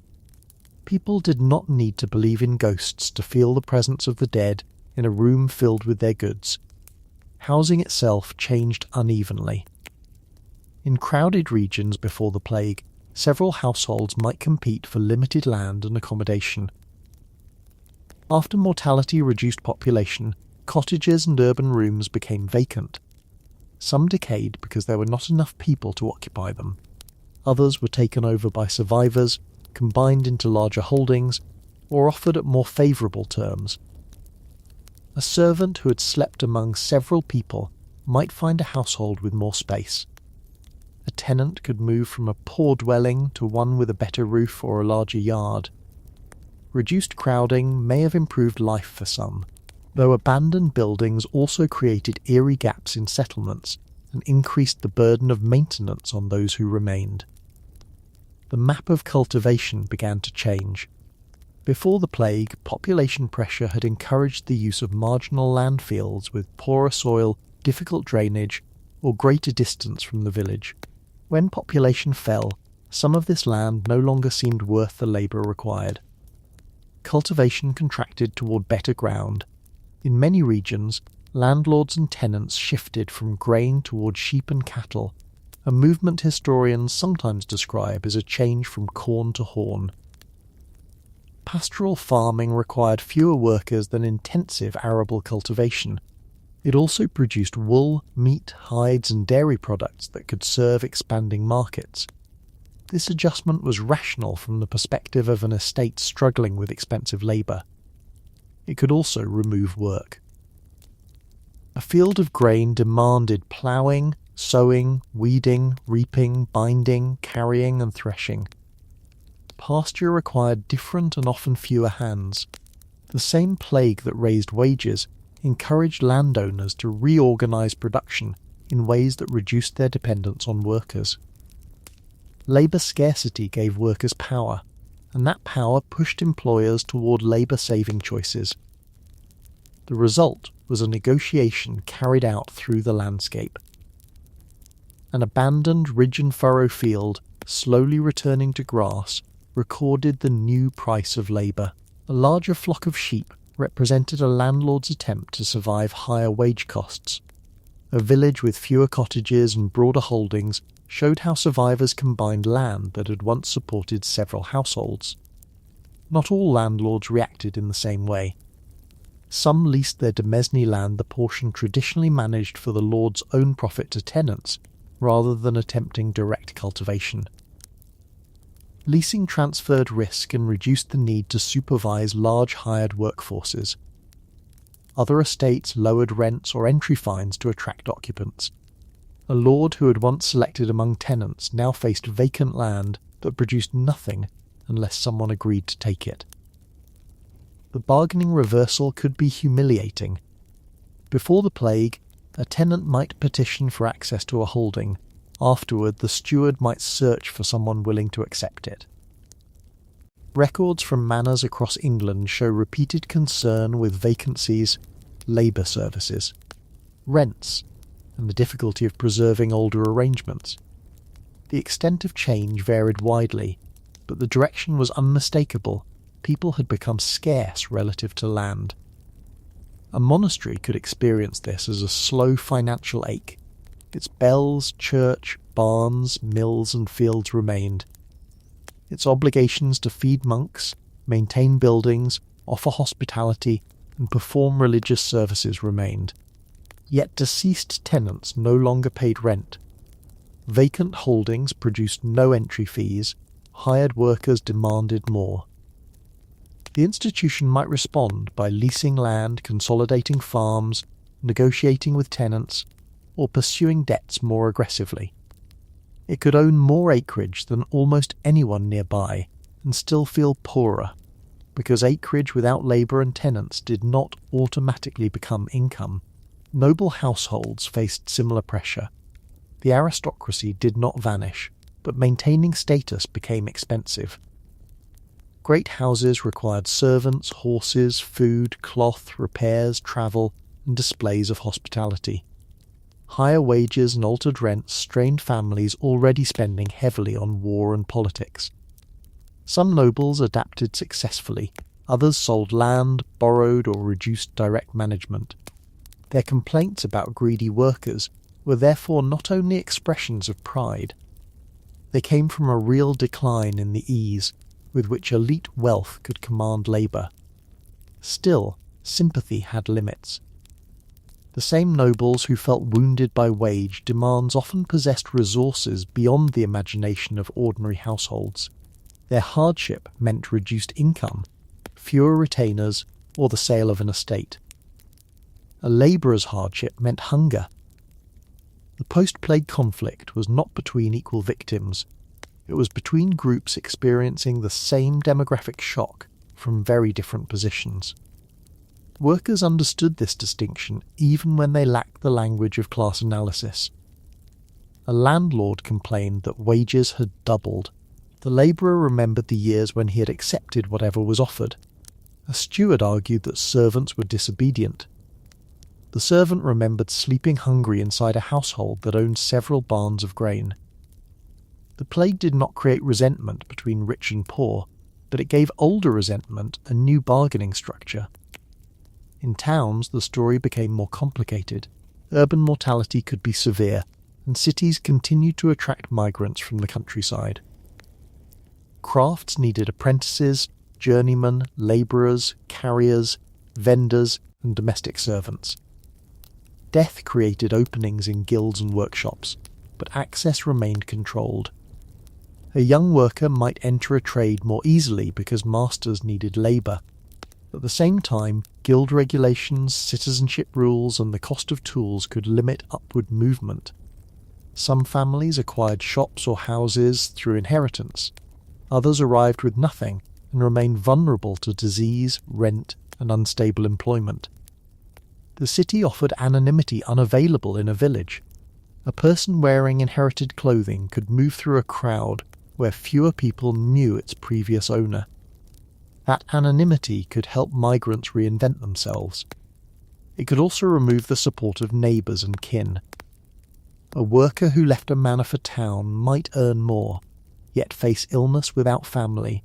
People did not need to believe in ghosts to feel the presence of the dead in a room filled with their goods. Housing itself changed unevenly. In crowded regions before the plague, several households might compete for limited land and accommodation. After mortality reduced population, cottages and urban rooms became vacant. Some decayed because there were not enough people to occupy them. Others were taken over by survivors, combined into larger holdings, or offered at more favourable terms. A servant who had slept among several people might find a household with more space. A tenant could move from a poor dwelling to one with a better roof or a larger yard. Reduced crowding may have improved life for some, though abandoned buildings also created eerie gaps in settlements and increased the burden of maintenance on those who remained. The map of cultivation began to change. Before the plague, population pressure had encouraged the use of marginal landfields with poorer soil, difficult drainage, or greater distance from the village. When population fell, some of this land no longer seemed worth the labour required. Cultivation contracted toward better ground. In many regions, landlords and tenants shifted from grain toward sheep and cattle, a movement historians sometimes describe as a change from corn to horn. Pastoral farming required fewer workers than intensive arable cultivation. It also produced wool, meat, hides and dairy products that could serve expanding markets. This adjustment was rational from the perspective of an estate struggling with expensive labour. It could also remove work. A field of grain demanded ploughing, sowing, weeding, reaping, binding, carrying and threshing. Pasture required different and often fewer hands. The same plague that raised wages encouraged landowners to reorganise production in ways that reduced their dependence on workers. Labour scarcity gave workers power, and that power pushed employers toward labour-saving choices. The result was a negotiation carried out through the landscape. An abandoned ridge and furrow field, slowly returning to grass, recorded the new price of labour. A larger flock of sheep represented a landlord's attempt to survive higher wage costs. A village with fewer cottages and broader holdings showed how survivors combined land that had once supported several households. Not all landlords reacted in the same way. Some leased their demesne land the portion traditionally managed for the lord's own profit to tenants, rather than attempting direct cultivation. Leasing transferred risk and reduced the need to supervise large hired workforces. Other estates lowered rents or entry fines to attract occupants. A lord who had once selected among tenants now faced vacant land that produced nothing unless someone agreed to take it. The bargaining reversal could be humiliating. Before the plague, a tenant might petition for access to a holding. Afterward, the steward might search for someone willing to accept it. Records from manors across England show repeated concern with vacancies, labour services, rents, and the difficulty of preserving older arrangements. The extent of change varied widely, but the direction was unmistakable. People had become scarce relative to land. A monastery could experience this as a slow financial ache. Its bells, church, barns, mills and fields remained. Its obligations to feed monks, maintain buildings, offer hospitality, and perform religious services remained. Yet deceased tenants no longer paid rent. Vacant holdings produced no entry fees. Hired workers demanded more. The institution might respond by leasing land, consolidating farms, negotiating with tenants, or pursuing debts more aggressively. It could own more acreage than almost anyone nearby and still feel poorer, because acreage without labour and tenants did not automatically become income. Noble households faced similar pressure. The aristocracy did not vanish, but maintaining status became expensive. Great houses required servants, horses, food, cloth, repairs, travel, and displays of hospitality. Higher wages and altered rents strained families already spending heavily on war and politics. Some nobles adapted successfully, others sold land, borrowed or reduced direct management. Their complaints about greedy workers were therefore not only expressions of pride. They came from a real decline in the ease with which elite wealth could command labour. Still, sympathy had limits. The same nobles who felt wounded by wage demands often possessed resources beyond the imagination of ordinary households. Their hardship meant reduced income, fewer retainers, or the sale of an estate. A labourer's hardship meant hunger. The post-plague conflict was not between equal victims. It was between groups experiencing the same demographic shock from very different positions. Workers understood this distinction even when they lacked the language of class analysis. A landlord complained that wages had doubled. The labourer remembered the years when he had accepted whatever was offered. A steward argued that servants were disobedient. The servant remembered sleeping hungry inside a household that owned several barns of grain. The plague did not create resentment between rich and poor, but it gave older resentment a new bargaining structure. In towns, the story became more complicated. Urban mortality could be severe, and cities continued to attract migrants from the countryside. Crafts needed apprentices, journeymen, labourers, carriers, vendors, and domestic servants. Death created openings in guilds and workshops, but access remained controlled. A young worker might enter a trade more easily because masters needed labour. At the same time, guild regulations, citizenship rules, and the cost of tools could limit upward movement. Some families acquired shops or houses through inheritance. Others arrived with nothing and remained vulnerable to disease, rent, and unstable employment. The city offered anonymity unavailable in a village. A person wearing inherited clothing could move through a crowd where fewer people knew its previous owner. That anonymity could help migrants reinvent themselves. It could also remove the support of neighbours and kin. A worker who left a manor for town might earn more, yet face illness without family,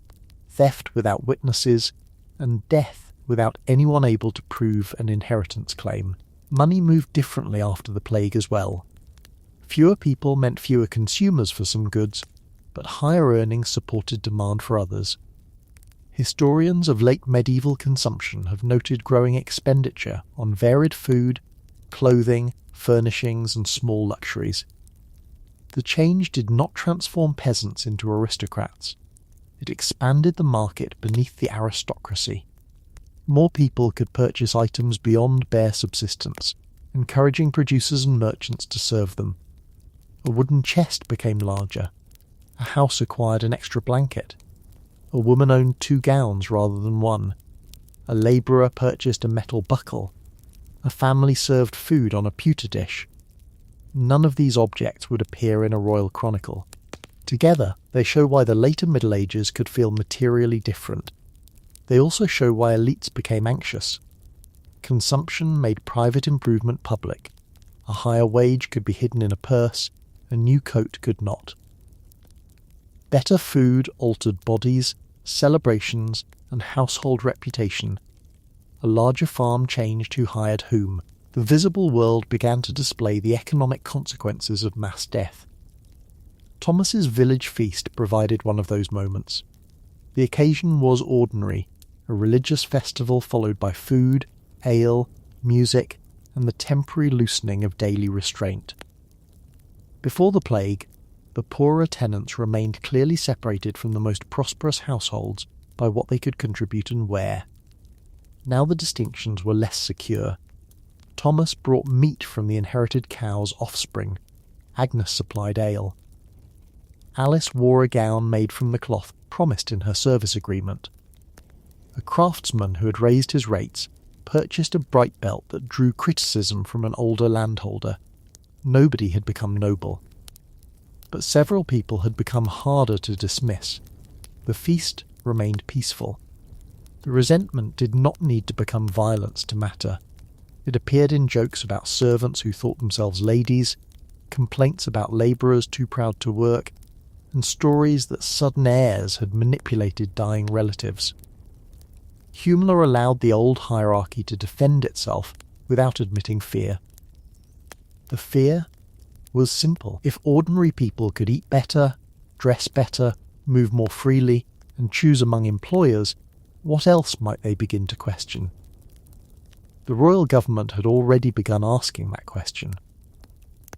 theft without witnesses, and death without anyone able to prove an inheritance claim. Money moved differently after the plague as well. Fewer people meant fewer consumers for some goods, but higher earnings supported demand for others. Historians of late medieval consumption have noted growing expenditure on varied food, clothing, furnishings, and small luxuries. The change did not transform peasants into aristocrats. it expanded the market beneath the aristocracy. More people could purchase items beyond bare subsistence, encouraging producers and merchants to serve them. A wooden chest became larger. A house acquired an extra blanket. A woman owned 2 gowns rather than 1. A labourer purchased a metal buckle. A family served food on a pewter dish. None of these objects would appear in a royal chronicle. Together, they show why the later Middle Ages could feel materially different. They also show why elites became anxious. Consumption made private improvement public. A higher wage could be hidden in a purse, a new coat could not. Better food altered bodies, celebrations, and household reputation. A larger farm changed who hired whom. The visible world began to display the economic consequences of mass death. Thomas's village feast provided one of those moments. The occasion was ordinary, a religious festival followed by food, ale, music, and the temporary loosening of daily restraint. Before the plague, the poorer tenants remained clearly separated from the most prosperous households by what they could contribute and wear. Now the distinctions were less secure. Thomas brought meat from the inherited cow's offspring. Agnes supplied ale. Alice wore a gown made from the cloth promised in her service agreement. A craftsman who had raised his rates purchased a bright belt that drew criticism from an older landholder. Nobody had become noble. But several people had become harder to dismiss. The feast remained peaceful. The resentment did not need to become violence to matter. It appeared in jokes about servants who thought themselves ladies, complaints about labourers too proud to work, and stories that sudden heirs had manipulated dying relatives. Humour allowed the old hierarchy to defend itself without admitting fear. The fear was simple. If ordinary people could eat better, dress better, move more freely, and choose among employers, what else might they begin to question? The royal government had already begun asking that question.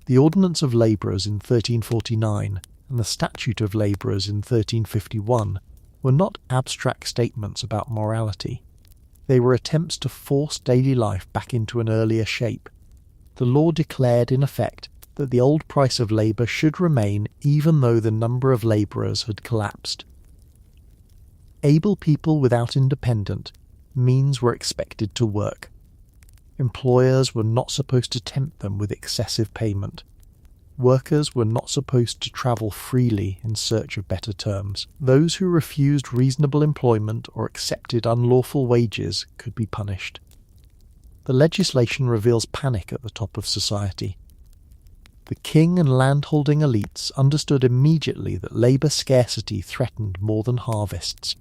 The Ordinance of Labourers in 1349 and the Statute of Labourers in 1351 were not abstract statements about morality. They were attempts to force daily life back into an earlier shape. The law declared, in effect, that the old price of labour should remain even though the number of labourers had collapsed. Able people without independent means were expected to work. Employers were not supposed to tempt them with excessive payment. Workers were not supposed to travel freely in search of better terms. Those who refused reasonable employment or accepted unlawful wages could be punished. The legislation reveals panic at the top of society. The king and landholding elites understood immediately that labour scarcity threatened more than harvests.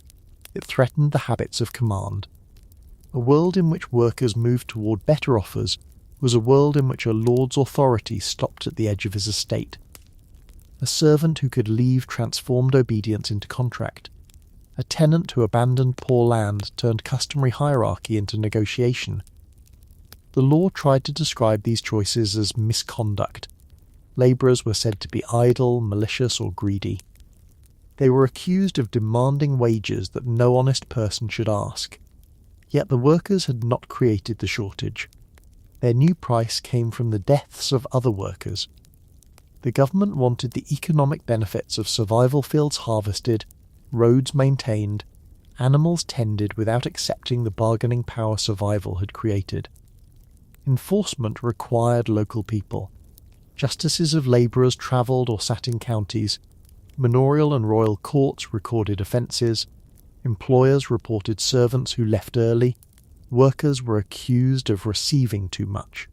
It threatened the habits of command. A world in which workers moved toward better offers was a world in which a lord's authority stopped at the edge of his estate. A servant who could leave transformed obedience into contract. A tenant who abandoned poor land turned customary hierarchy into negotiation. The law tried to describe these choices as misconduct. Labourers were said to be idle, malicious, or greedy. They were accused of demanding wages that no honest person should ask. Yet the workers had not created the shortage. Their new price came from the deaths of other workers. The government wanted the economic benefits of survival fields harvested, roads maintained, animals tended without accepting the bargaining power survival had created. Enforcement required local people. Justices of labourers travelled or sat in counties. Manorial and royal courts recorded offences. Employers reported servants who left early. Workers were accused of receiving too much.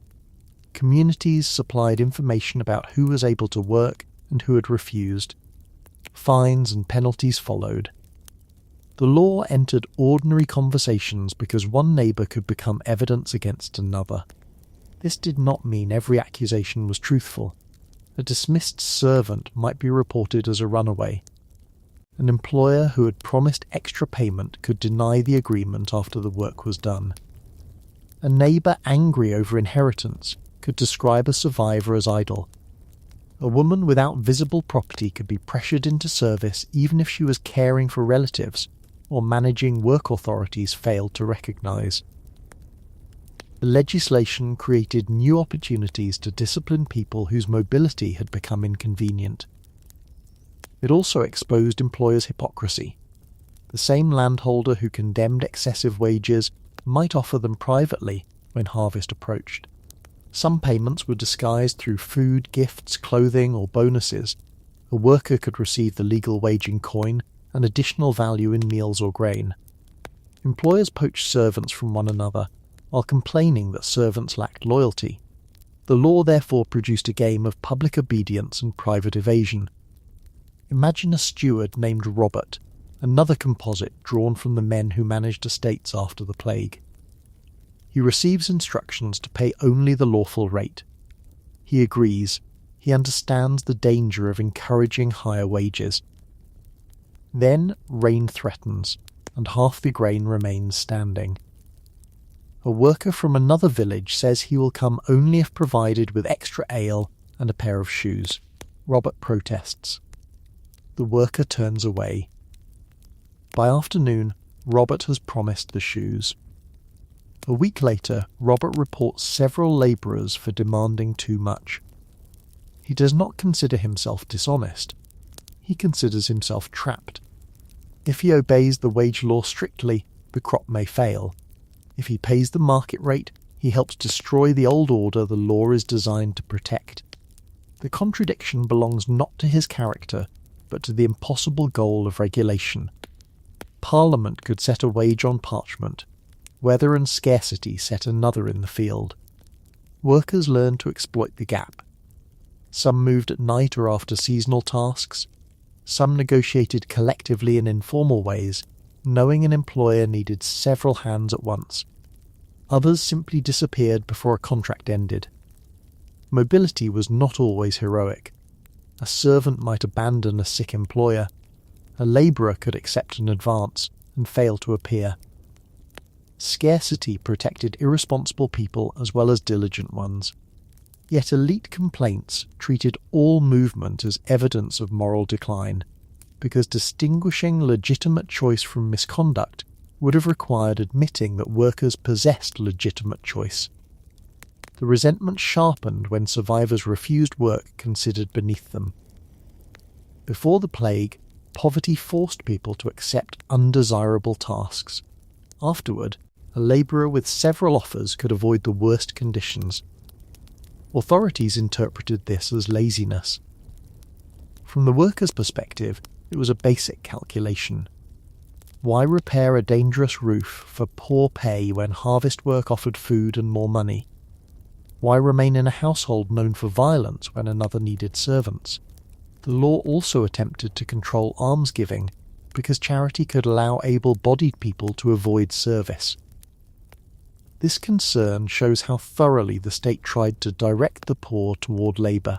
Communities supplied information about who was able to work and who had refused. Fines and penalties followed. The law entered ordinary conversations because one neighbour could become evidence against another. This did not mean every accusation was truthful. A dismissed servant might be reported as a runaway. An employer who had promised extra payment could deny the agreement after the work was done. A neighbour angry over inheritance could describe a survivor as idle. A woman without visible property could be pressured into service even if she was caring for relatives or managing work authorities failed to recognise. The legislation created new opportunities to discipline people whose mobility had become inconvenient. It also exposed employers' hypocrisy. The same landholder who condemned excessive wages might offer them privately when harvest approached. Some payments were disguised through food, gifts, clothing, or bonuses. A worker could receive the legal wage in coin and additional value in meals or grain. Employers poached servants from one another, while complaining that servants lacked loyalty. The law therefore produced a game of public obedience and private evasion. Imagine a steward named Robert, another composite drawn from the men who managed estates after the plague. He receives instructions to pay only the lawful rate. He agrees. He understands the danger of encouraging higher wages. Then rain threatens, and half the grain remains standing. A worker from another village says he will come only if provided with extra ale and a pair of shoes. Robert protests. The worker turns away. By afternoon, Robert has promised the shoes. A week later, Robert reports several labourers for demanding too much. He does not consider himself dishonest. He considers himself trapped. If he obeys the wage law strictly, the crop may fail. If he pays the market rate, he helps destroy the old order the law is designed to protect. The contradiction belongs not to his character, but to the impossible goal of regulation. Parliament could set a wage on parchment. Weather and scarcity set another in the field. Workers learned to exploit the gap. Some moved at night or after seasonal tasks. Some negotiated collectively in informal ways, knowing an employer needed several hands at once. Others simply disappeared before a contract ended. Mobility was not always heroic. A servant might abandon a sick employer. A labourer could accept an advance and fail to appear. Scarcity protected irresponsible people as well as diligent ones. Yet elite complaints treated all movement as evidence of moral decline, because distinguishing legitimate choice from misconduct would have required admitting that workers possessed legitimate choice. The resentment sharpened when survivors refused work considered beneath them. Before the plague, poverty forced people to accept undesirable tasks. Afterward, a labourer with several offers could avoid the worst conditions. Authorities interpreted this as laziness. From the worker's perspective, it was a basic calculation. Why repair a dangerous roof for poor pay when harvest work offered food and more money? Why remain in a household known for violence when another needed servants? The law also attempted to control almsgiving because charity could allow able-bodied people to avoid service. This concern shows how thoroughly the state tried to direct the poor toward labour.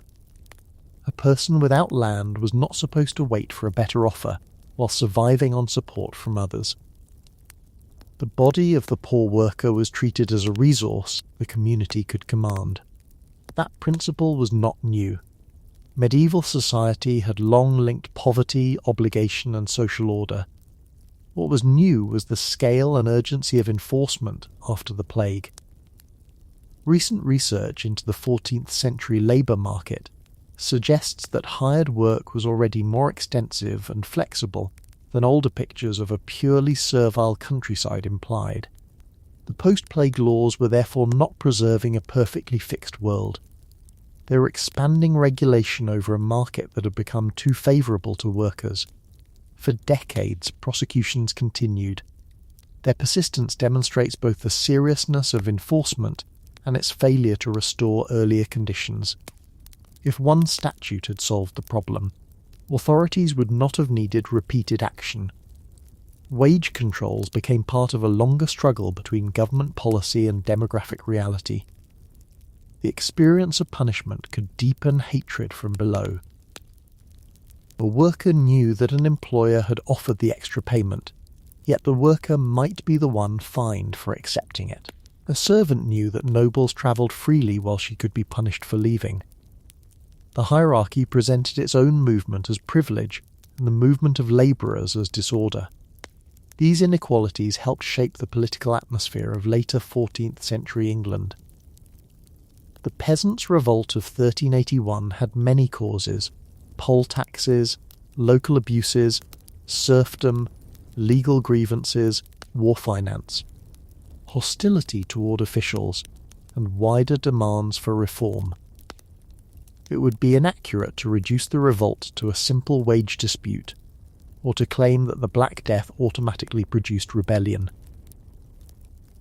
A person without land was not supposed to wait for a better offer while surviving on support from others. The body of the poor worker was treated as a resource the community could command. That principle was not new. Medieval society had long linked poverty, obligation, and social order. What was new was the scale and urgency of enforcement after the plague. Recent research into the 14th century labour market suggests that hired work was already more extensive and flexible than older pictures of a purely servile countryside implied. The post-plague laws were therefore not preserving a perfectly fixed world. They were expanding regulation over a market that had become too favourable to workers. For decades, prosecutions continued. Their persistence demonstrates both the seriousness of enforcement and its failure to restore earlier conditions. If one statute had solved the problem, authorities would not have needed repeated action. Wage controls became part of a longer struggle between government policy and demographic reality. The experience of punishment could deepen hatred from below. A worker knew that an employer had offered the extra payment, yet the worker might be the one fined for accepting it. A servant knew that nobles travelled freely while she could be punished for leaving. The hierarchy presented its own movement as privilege and the movement of labourers as disorder. These inequalities helped shape the political atmosphere of later 14th century England. The Peasants' Revolt of 1381 had many causes: poll taxes, local abuses, serfdom, legal grievances, war finance, hostility toward officials, and wider demands for reform. It would be inaccurate to reduce the revolt to a simple wage dispute, or to claim that the Black Death automatically produced rebellion.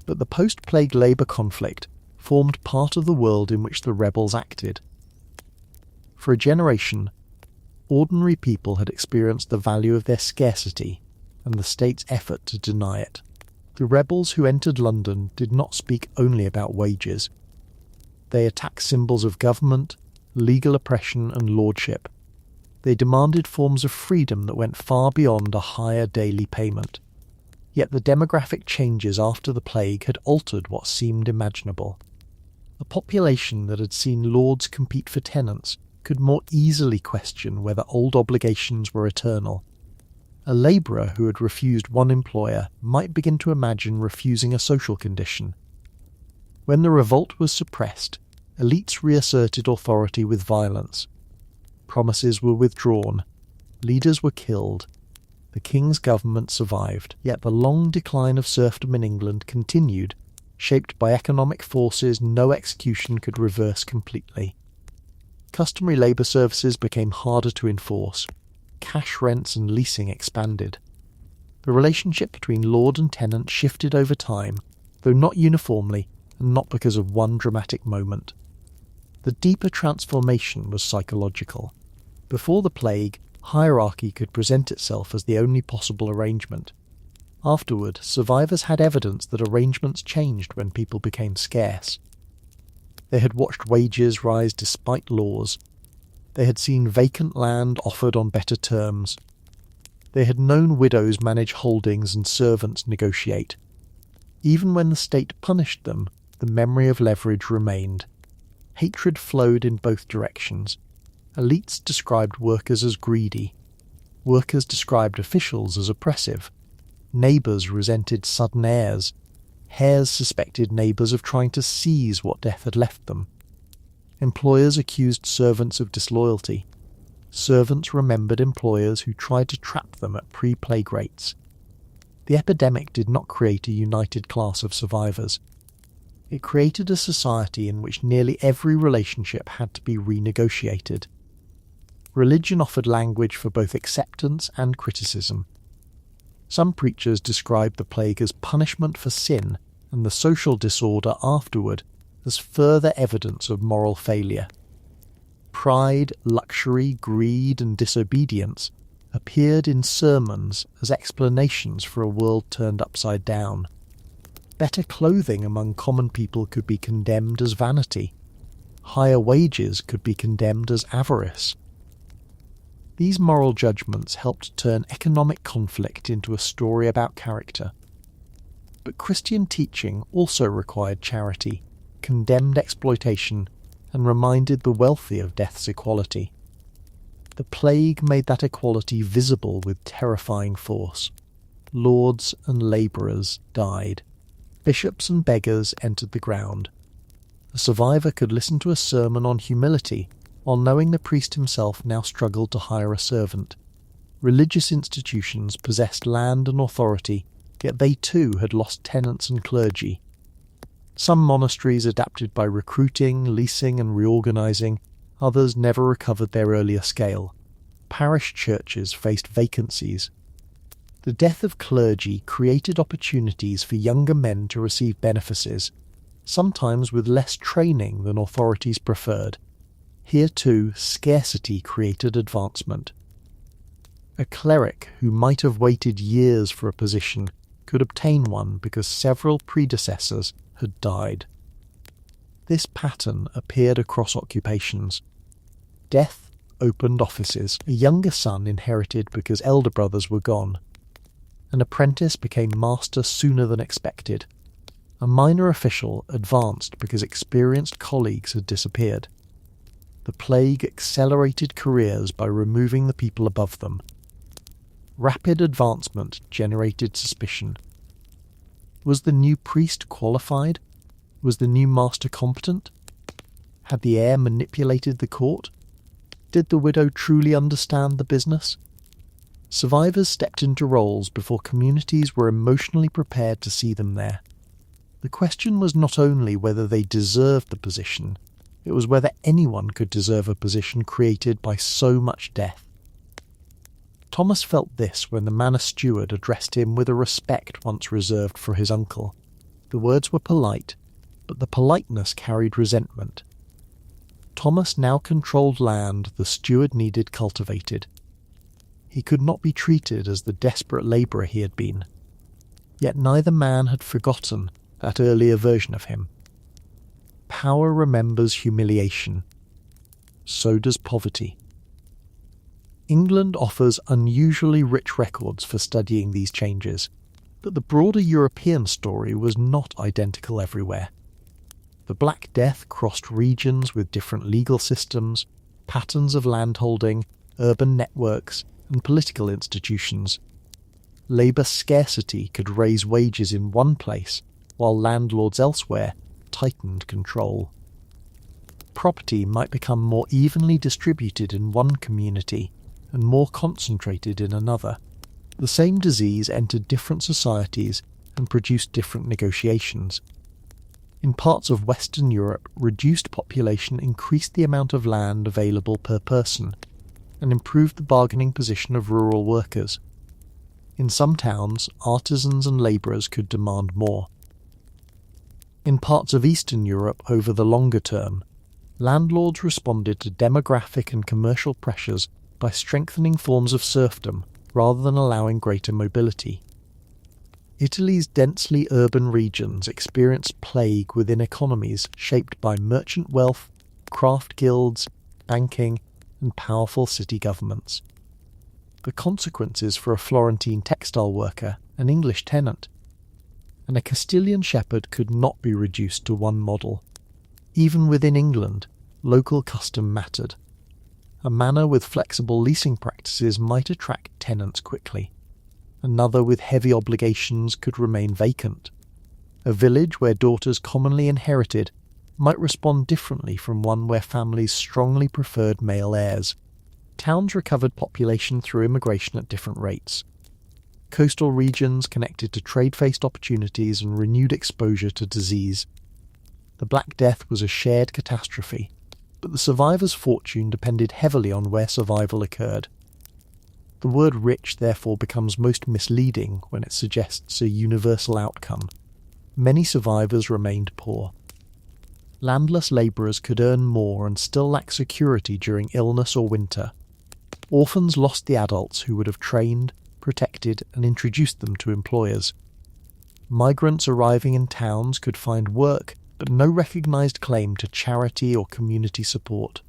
But the post-plague labour conflict formed part of the world in which the rebels acted. For a generation, ordinary people had experienced the value of their scarcity and the state's effort to deny it. The rebels who entered London did not speak only about wages. They attacked symbols of government, legal oppression and lordship. They demanded forms of freedom that went far beyond a higher daily payment. Yet the demographic changes after the plague had altered what seemed imaginable. A population that had seen lords compete for tenants could more easily question whether old obligations were eternal. A labourer who had refused one employer might begin to imagine refusing a social condition. When the revolt was suppressed, elites reasserted authority with violence. Promises were withdrawn, leaders were killed, the king's government survived, yet the long decline of serfdom in England continued, shaped by economic forces no execution could reverse completely. Customary labour services became harder to enforce. Cash rents and leasing expanded. The relationship between lord and tenant shifted over time, though not uniformly and not because of one dramatic moment. The deeper transformation was psychological. Before the plague, hierarchy could present itself as the only possible arrangement. Afterward, survivors had evidence that arrangements changed when people became scarce. They had watched wages rise despite laws. They had seen vacant land offered on better terms. They had known widows manage holdings and servants negotiate. Even when the state punished them, the memory of leverage remained. Hatred flowed in both directions. Elites described workers as greedy. Workers described officials as oppressive. Neighbours resented sudden heirs. Heirs suspected neighbours of trying to seize what death had left them. Employers accused servants of disloyalty. Servants remembered employers who tried to trap them at pre-plague rates. The epidemic did not create a united class of survivors. It created a society in which nearly every relationship had to be renegotiated. Religion offered language for both acceptance and criticism. Some preachers described the plague as punishment for sin and the social disorder afterward as further evidence of moral failure. Pride, luxury, greed and disobedience appeared in sermons as explanations for a world turned upside down. Better clothing among common people could be condemned as vanity. Higher wages could be condemned as avarice. These moral judgments helped turn economic conflict into a story about character. But Christian teaching also required charity, condemned exploitation, and reminded the wealthy of death's equality. The plague made that equality visible with terrifying force. Lords and labourers died. Bishops and beggars entered the ground. A survivor could listen to a sermon on humility, while knowing the priest himself now struggled to hire a servant. Religious institutions possessed land and authority, yet they too had lost tenants and clergy. Some monasteries adapted by recruiting, leasing and reorganising, others never recovered their earlier scale. Parish churches faced vacancies. The death of clergy created opportunities for younger men to receive benefices, sometimes with less training than authorities preferred. Here too, scarcity created advancement. A cleric who might have waited years for a position could obtain one because several predecessors had died. This pattern appeared across occupations. Death opened offices. A younger son inherited because elder brothers were gone. An apprentice became master sooner than expected. A minor official advanced because experienced colleagues had disappeared. the plague accelerated careers by removing the people above them. Rapid advancement generated suspicion. Was the new priest qualified? Was the new master competent? Had the heir manipulated the court? Did the widow truly understand the business? Survivors stepped into roles before communities were emotionally prepared to see them there. The question was not only whether they deserved the position, it was whether anyone could deserve a position created by so much death. Thomas felt this when the manor steward addressed him with a respect once reserved for his uncle. The words were polite, but the politeness carried resentment. Thomas now controlled land the steward needed cultivated. He could not be treated as the desperate labourer he had been. Yet neither man had forgotten that earlier version of him. Power remembers humiliation. So does poverty. England offers unusually rich records for studying these changes, but the broader European story was not identical everywhere. The Black Death crossed regions with different legal systems, patterns of landholding, urban networks, and political institutions. Labour scarcity could raise wages in one place, while landlords elsewhere tightened control. Property might become more evenly distributed in one community and more concentrated in another. The same disease entered different societies and produced different negotiations. In parts of Western Europe, reduced population increased the amount of land available per person and improved the bargaining position of rural workers. In some towns, artisans and labourers could demand more. In parts of Eastern Europe over the longer term, landlords responded to demographic and commercial pressures by strengthening forms of serfdom rather than allowing greater mobility. Italy's densely urban regions experienced plague within economies shaped by merchant wealth, craft guilds, banking, and powerful city governments. The consequences for a Florentine textile worker, an English tenant, and a Castilian shepherd could not be reduced to one model. Even within England, local custom mattered. A manor with flexible leasing practices might attract tenants quickly. Another with heavy obligations could remain vacant. A village where daughters commonly inherited might respond differently from one where families strongly preferred male heirs. Towns recovered population through immigration at different rates. Coastal regions connected to trade-faced opportunities and renewed exposure to disease. The Black Death was a shared catastrophe, but the survivors' fortune depended heavily on where survival occurred. The word rich therefore becomes most misleading when it suggests a universal outcome. Many survivors remained poor. Landless labourers could earn more and still lack security during illness or winter. Orphans lost the adults who would have trained, protected, and introduced them to employers. Migrants arriving in towns could find work, but no recognised claim to charity or community support.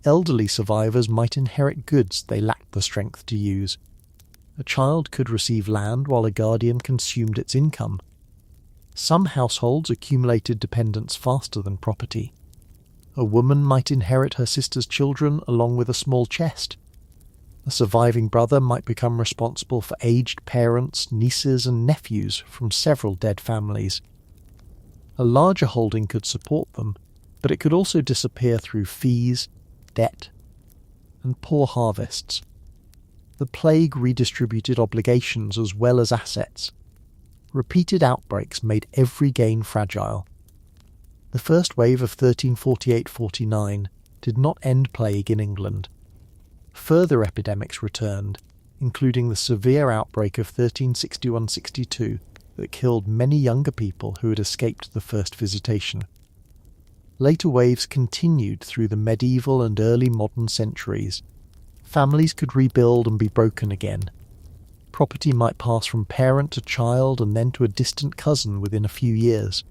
Elderly survivors might inherit goods they lacked the strength to use. A child could receive land while a guardian consumed its income. Some households accumulated dependents faster than property. A woman might inherit her sister's children along with a small chest. A surviving brother might become responsible for aged parents, nieces, and nephews from several dead families. A larger holding could support them, but it could also disappear through fees, debt, and poor harvests. The plague redistributed obligations as well as assets. Repeated outbreaks made every gain fragile. The first wave of 1348-49 did not end plague in England. Further epidemics returned, including the severe outbreak of 1361-62 that killed many younger people who had escaped the first visitation. Later waves continued through the medieval and early modern centuries. Families could rebuild and be broken again. Property might pass from parent to child and then to a distant cousin within a few years.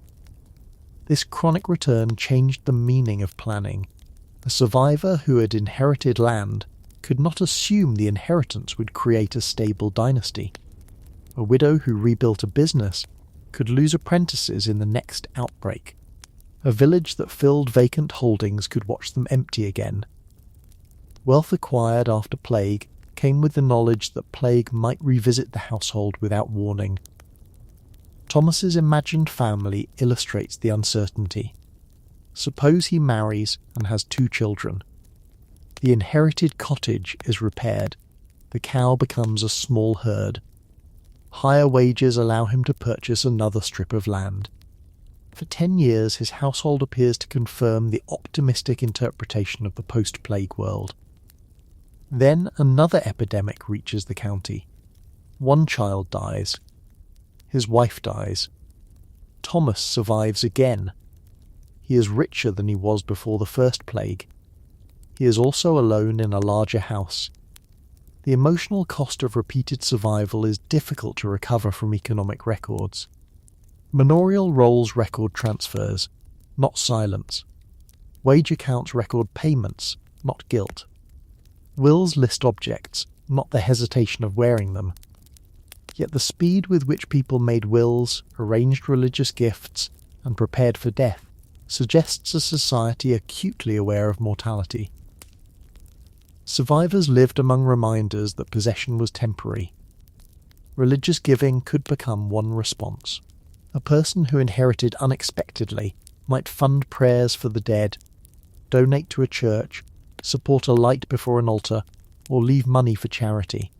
This chronic return changed the meaning of planning. A survivor who had inherited land could not assume the inheritance would create a stable dynasty. A widow who rebuilt a business could lose apprentices in the next outbreak. A village that filled vacant holdings could watch them empty again. Wealth acquired after plague came with the knowledge that plague might revisit the household without warning. Thomas's imagined family illustrates the uncertainty. Suppose he marries and has 2 children. The inherited cottage is repaired. The cow becomes a small herd. Higher wages allow him to purchase another strip of land. For 10 years, his household appears to confirm the optimistic interpretation of the post-plague world. Then another epidemic reaches the county. 1 child dies. His wife dies. Thomas survives again. He is richer than he was before the first plague. He is also alone in a larger house. The emotional cost of repeated survival is difficult to recover from economic records. Manorial rolls record transfers, not silence. Wage accounts record payments, not guilt. Wills list objects, not the hesitation of wearing them. Yet the speed with which people made wills, arranged religious gifts, and prepared for death suggests a society acutely aware of mortality. Survivors lived among reminders that possession was temporary. Religious giving could become one response. A person who inherited unexpectedly might fund prayers for the dead, donate to a church, support a light before an altar, or leave money for charity.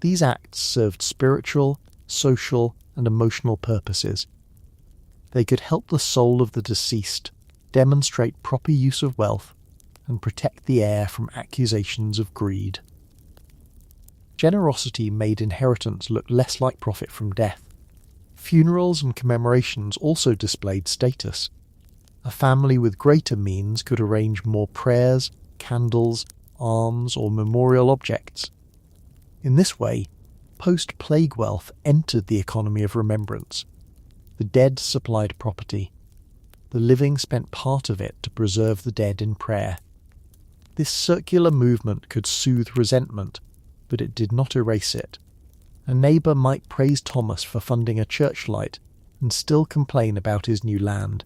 These acts served spiritual, social, and emotional purposes. They could help the soul of the deceased, demonstrate proper use of wealth, and protect the heir from accusations of greed. Generosity made inheritance look less like profit from death. Funerals and commemorations also displayed status. A family with greater means could arrange more prayers, candles, arms, or memorial objects. In this way, post-plague wealth entered the economy of remembrance. The dead supplied property. The living spent part of it to preserve the dead in prayer. This circular movement could soothe resentment, but it did not erase it. A neighbour might praise Thomas for funding a churchlight and still complain about his new land.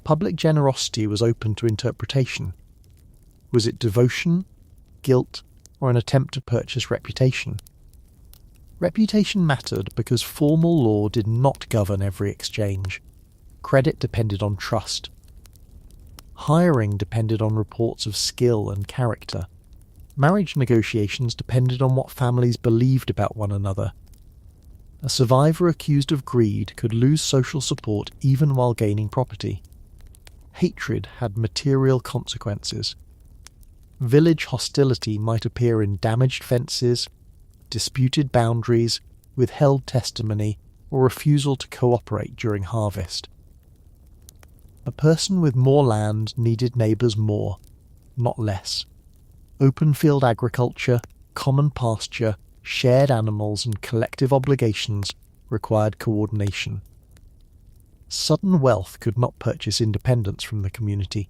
Public generosity was open to interpretation. Was it devotion, guilt, or an attempt to purchase reputation? Reputation mattered because formal law did not govern every exchange. Credit depended on trust. Hiring depended on reports of skill and character. Marriage negotiations depended on what families believed about one another. A survivor accused of greed could lose social support even while gaining property. Hatred had material consequences. Village hostility might appear in damaged fences, disputed boundaries, withheld testimony, or refusal to cooperate during harvest. A person with more land needed neighbours more, not less. Open field agriculture, common pasture, shared animals and collective obligations required coordination. Sudden wealth could not purchase independence from the community.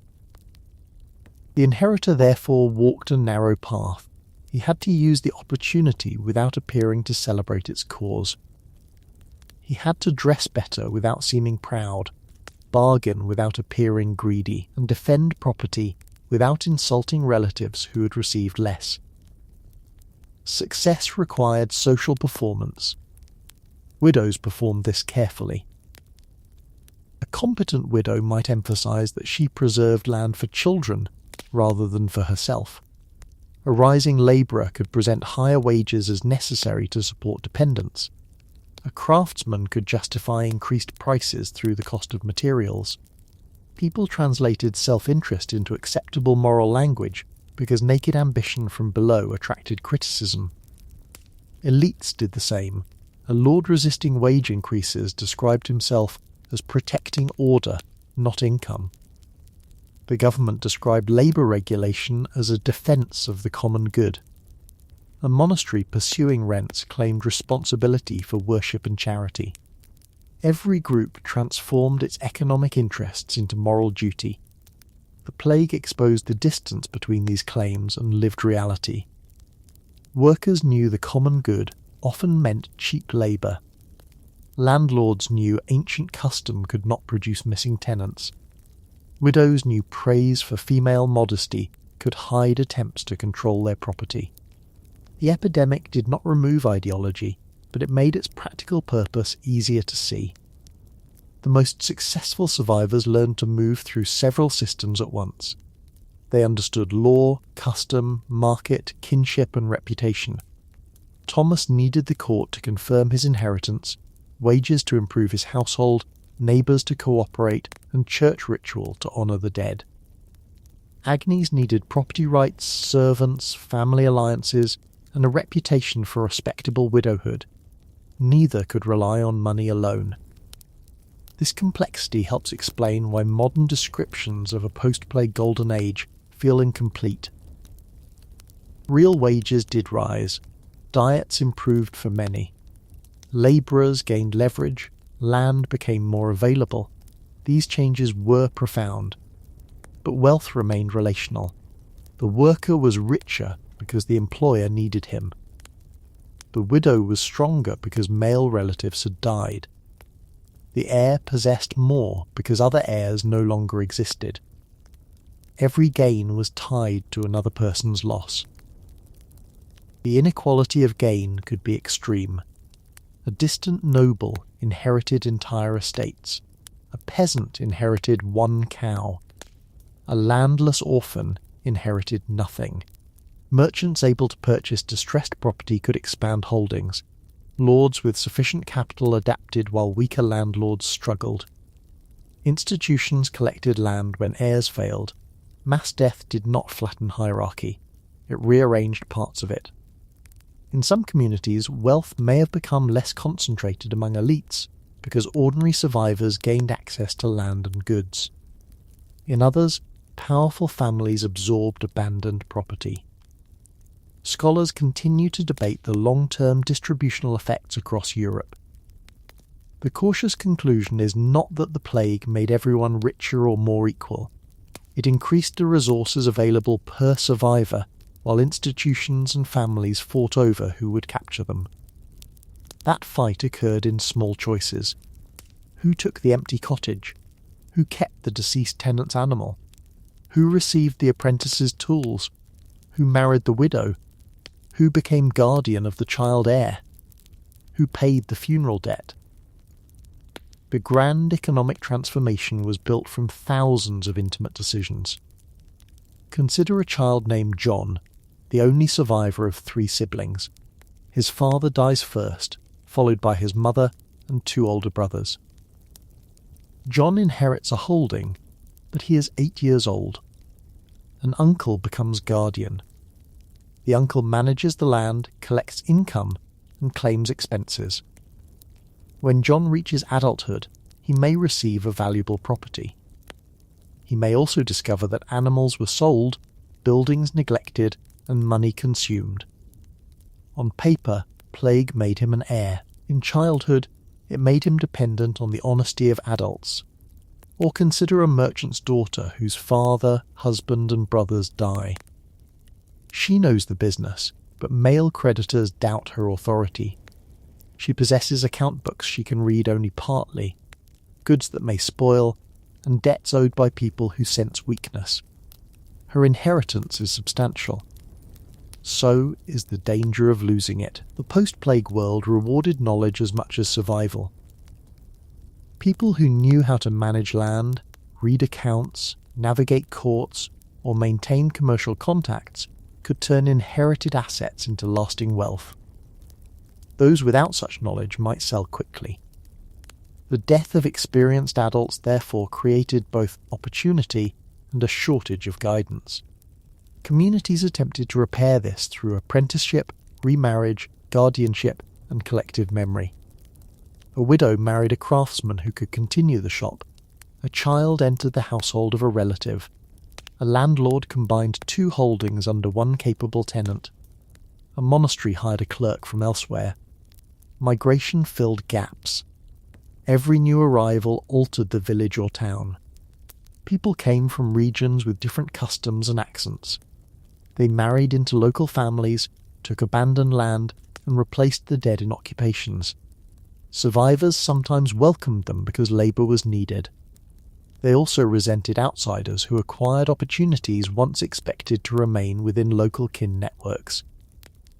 The inheritor therefore walked a narrow path. He had to use the opportunity without appearing to celebrate its cause. He had to dress better without seeming proud, bargain without appearing greedy, and defend property without insulting relatives who had received less. Success required social performance. Widows performed this carefully. A competent widow might emphasize that she preserved land for children rather than for herself. A rising labourer could present higher wages as necessary to support dependents. A craftsman could justify increased prices through the cost of materials. People translated self-interest into acceptable moral language because naked ambition from below attracted criticism. Elites did the same. A lord resisting wage increases described himself as protecting order, not income. The government described labour regulation as a defence of the common good. A monastery pursuing rents claimed responsibility for worship and charity. Every group transformed its economic interests into moral duty. The plague exposed the distance between these claims and lived reality. Workers knew the common good often meant cheap labour. Landlords knew ancient custom could not produce missing tenants. Widows knew praise for female modesty could hide attempts to control their property. The epidemic did not remove ideology, but it made its practical purpose easier to see. The most successful survivors learned to move through several systems at once. They understood law, custom, market, kinship, and reputation. Thomas needed the court to confirm his inheritance, wages to improve his household, neighbours to cooperate, and church ritual to honour the dead. Agnes needed property rights, servants, family alliances, and a reputation for respectable widowhood. Neither could rely on money alone. This complexity helps explain why modern descriptions of a post-plague golden age feel incomplete. Real wages did rise. Diets improved for many. Labourers gained leverage. Land became more available. These changes were profound. But wealth remained relational. The worker was richer because the employer needed him. The widow was stronger because male relatives had died. The heir possessed more because other heirs no longer existed. Every gain was tied to another person's loss. The inequality of gain could be extreme. A distant noble inherited entire estates. A peasant inherited one cow. A landless orphan inherited nothing. Merchants able to purchase distressed property could expand holdings. Lords with sufficient capital adapted while weaker landlords struggled. Institutions collected land when heirs failed. Mass death did not flatten hierarchy. It rearranged parts of it. In some communities, wealth may have become less concentrated among elites because ordinary survivors gained access to land and goods. In others, powerful families absorbed abandoned property. Scholars continue to debate the long-term distributional effects across Europe. The cautious conclusion is not that the plague made everyone richer or more equal. It increased the resources available per survivor, while institutions and families fought over who would capture them. That fight occurred in small choices. Who took the empty cottage? Who kept the deceased tenant's animal? Who received the apprentice's tools? Who married the widow? Who became guardian of the child heir? Who paid the funeral debt? The grand economic transformation was built from thousands of intimate decisions. Consider a child named John, the only survivor of 3 siblings. His father dies first, followed by his mother and 2 older brothers. John inherits a holding, but he is 8 years old. An uncle becomes guardian. The uncle manages the land, collects income, and claims expenses. When John reaches adulthood, he may receive a valuable property. He may also discover that animals were sold, buildings neglected, and money consumed. On paper, plague made him an heir. In childhood, it made him dependent on the honesty of adults. Or consider a merchant's daughter whose father, husband, and brothers die. She knows the business, but male creditors doubt her authority. She possesses account books she can read only partly, goods that may spoil, and debts owed by people who sense weakness. Her inheritance is substantial. So is the danger of losing it. The post-plague world rewarded knowledge as much as survival. People who knew how to manage land, read accounts, navigate courts, or maintain commercial contacts could turn inherited assets into lasting wealth. Those without such knowledge might sell quickly. The death of experienced adults therefore created both opportunity and a shortage of guidance. Communities attempted to repair this through apprenticeship, remarriage, guardianship, and collective memory. A widow married a craftsman who could continue the shop. A child entered the household of a relative. A landlord combined 2 holdings under one capable tenant. A monastery hired a clerk from elsewhere. Migration filled gaps. Every new arrival altered the village or town. People came from regions with different customs and accents. They married into local families, took abandoned land, and replaced the dead in occupations. Survivors sometimes welcomed them because labour was needed. They also resented outsiders who acquired opportunities once expected to remain within local kin networks.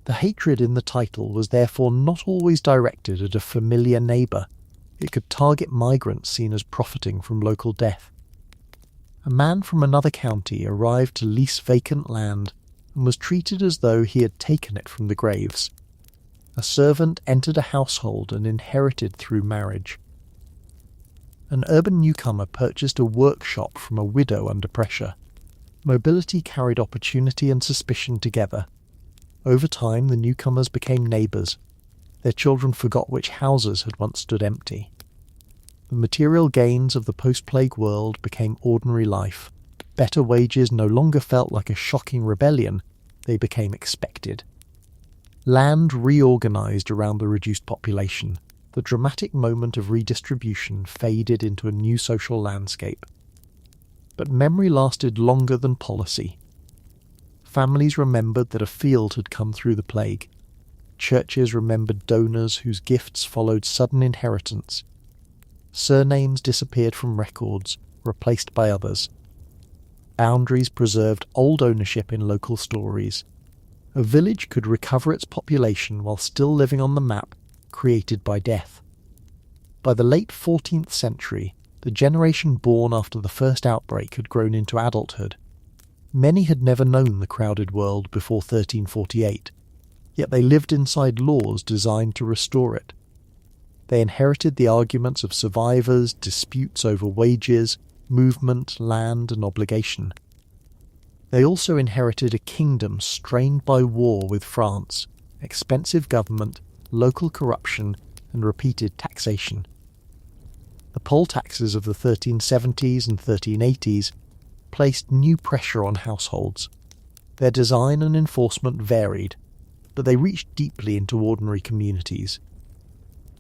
The hatred in the title was therefore not always directed at a familiar neighbour. It could target migrants seen as profiting from local death. A man from another county arrived to lease vacant land and was treated as though he had taken it from the graves. A servant entered a household and inherited through marriage. An urban newcomer purchased a workshop from a widow under pressure. Mobility carried opportunity and suspicion together. Over time, the newcomers became neighbours. Their children forgot which houses had once stood empty. The material gains of the post-plague world became ordinary life. Better wages no longer felt like a shocking rebellion, they became expected. Land reorganised around the reduced population. The dramatic moment of redistribution faded into a new social landscape. But memory lasted longer than policy. Families remembered that a field had come through the plague. Churches remembered donors whose gifts followed sudden inheritance. Surnames disappeared from records, replaced by others. Boundaries preserved old ownership in local stories. A village could recover its population while still living on the map created by death. By the late 14th century, the generation born after the first outbreak had grown into adulthood. Many had never known the crowded world before 1348, yet they lived inside laws designed to restore it. They inherited the arguments of survivors, disputes over wages, movement, land, and obligation. They also inherited a kingdom strained by war with France, expensive government, local corruption, and repeated taxation. The poll taxes of the 1370s and 1380s placed new pressure on households. Their design and enforcement varied, but they reached deeply into ordinary communities.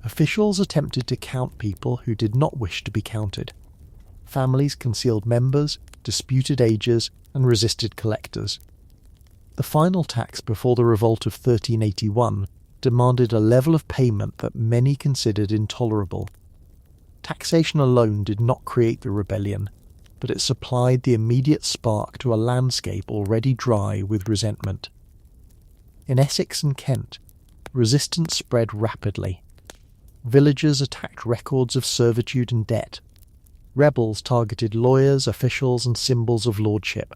Officials attempted to count people who did not wish to be counted. Families concealed members, disputed ages, and resisted collectors. The final tax before the revolt of 1381 demanded a level of payment that many considered intolerable. Taxation alone did not create the rebellion, but it supplied the immediate spark to a landscape already dry with resentment. In Essex and Kent, resistance spread rapidly. Villagers attacked records of servitude and debt. Rebels targeted lawyers, officials, and symbols of lordship.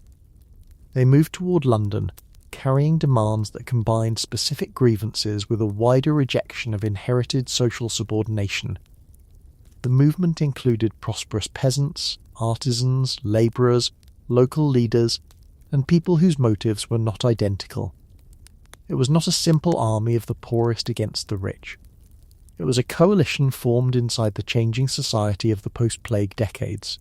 They moved toward London, carrying demands that combined specific grievances with a wider rejection of inherited social subordination. The movement included prosperous peasants, artisans, labourers, local leaders, and people whose motives were not identical. It was not a simple army of the poorest against the rich. It was a coalition formed inside the changing society of the post-plague decades.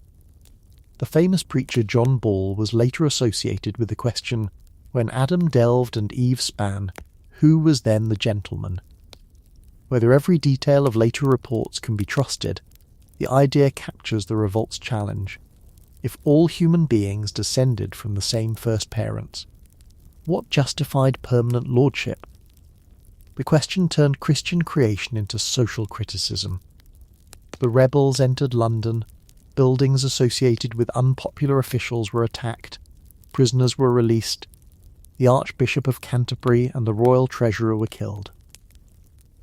The famous preacher John Ball was later associated with the question, when Adam delved and Eve span, who was then the gentleman? Whether every detail of later reports can be trusted, the idea captures the revolt's challenge. If all human beings descended from the same first parents, what justified permanent lordship? The question turned Christian creation into social criticism. The rebels entered London, buildings associated with unpopular officials were attacked, prisoners were released, the Archbishop of Canterbury and the royal treasurer were killed.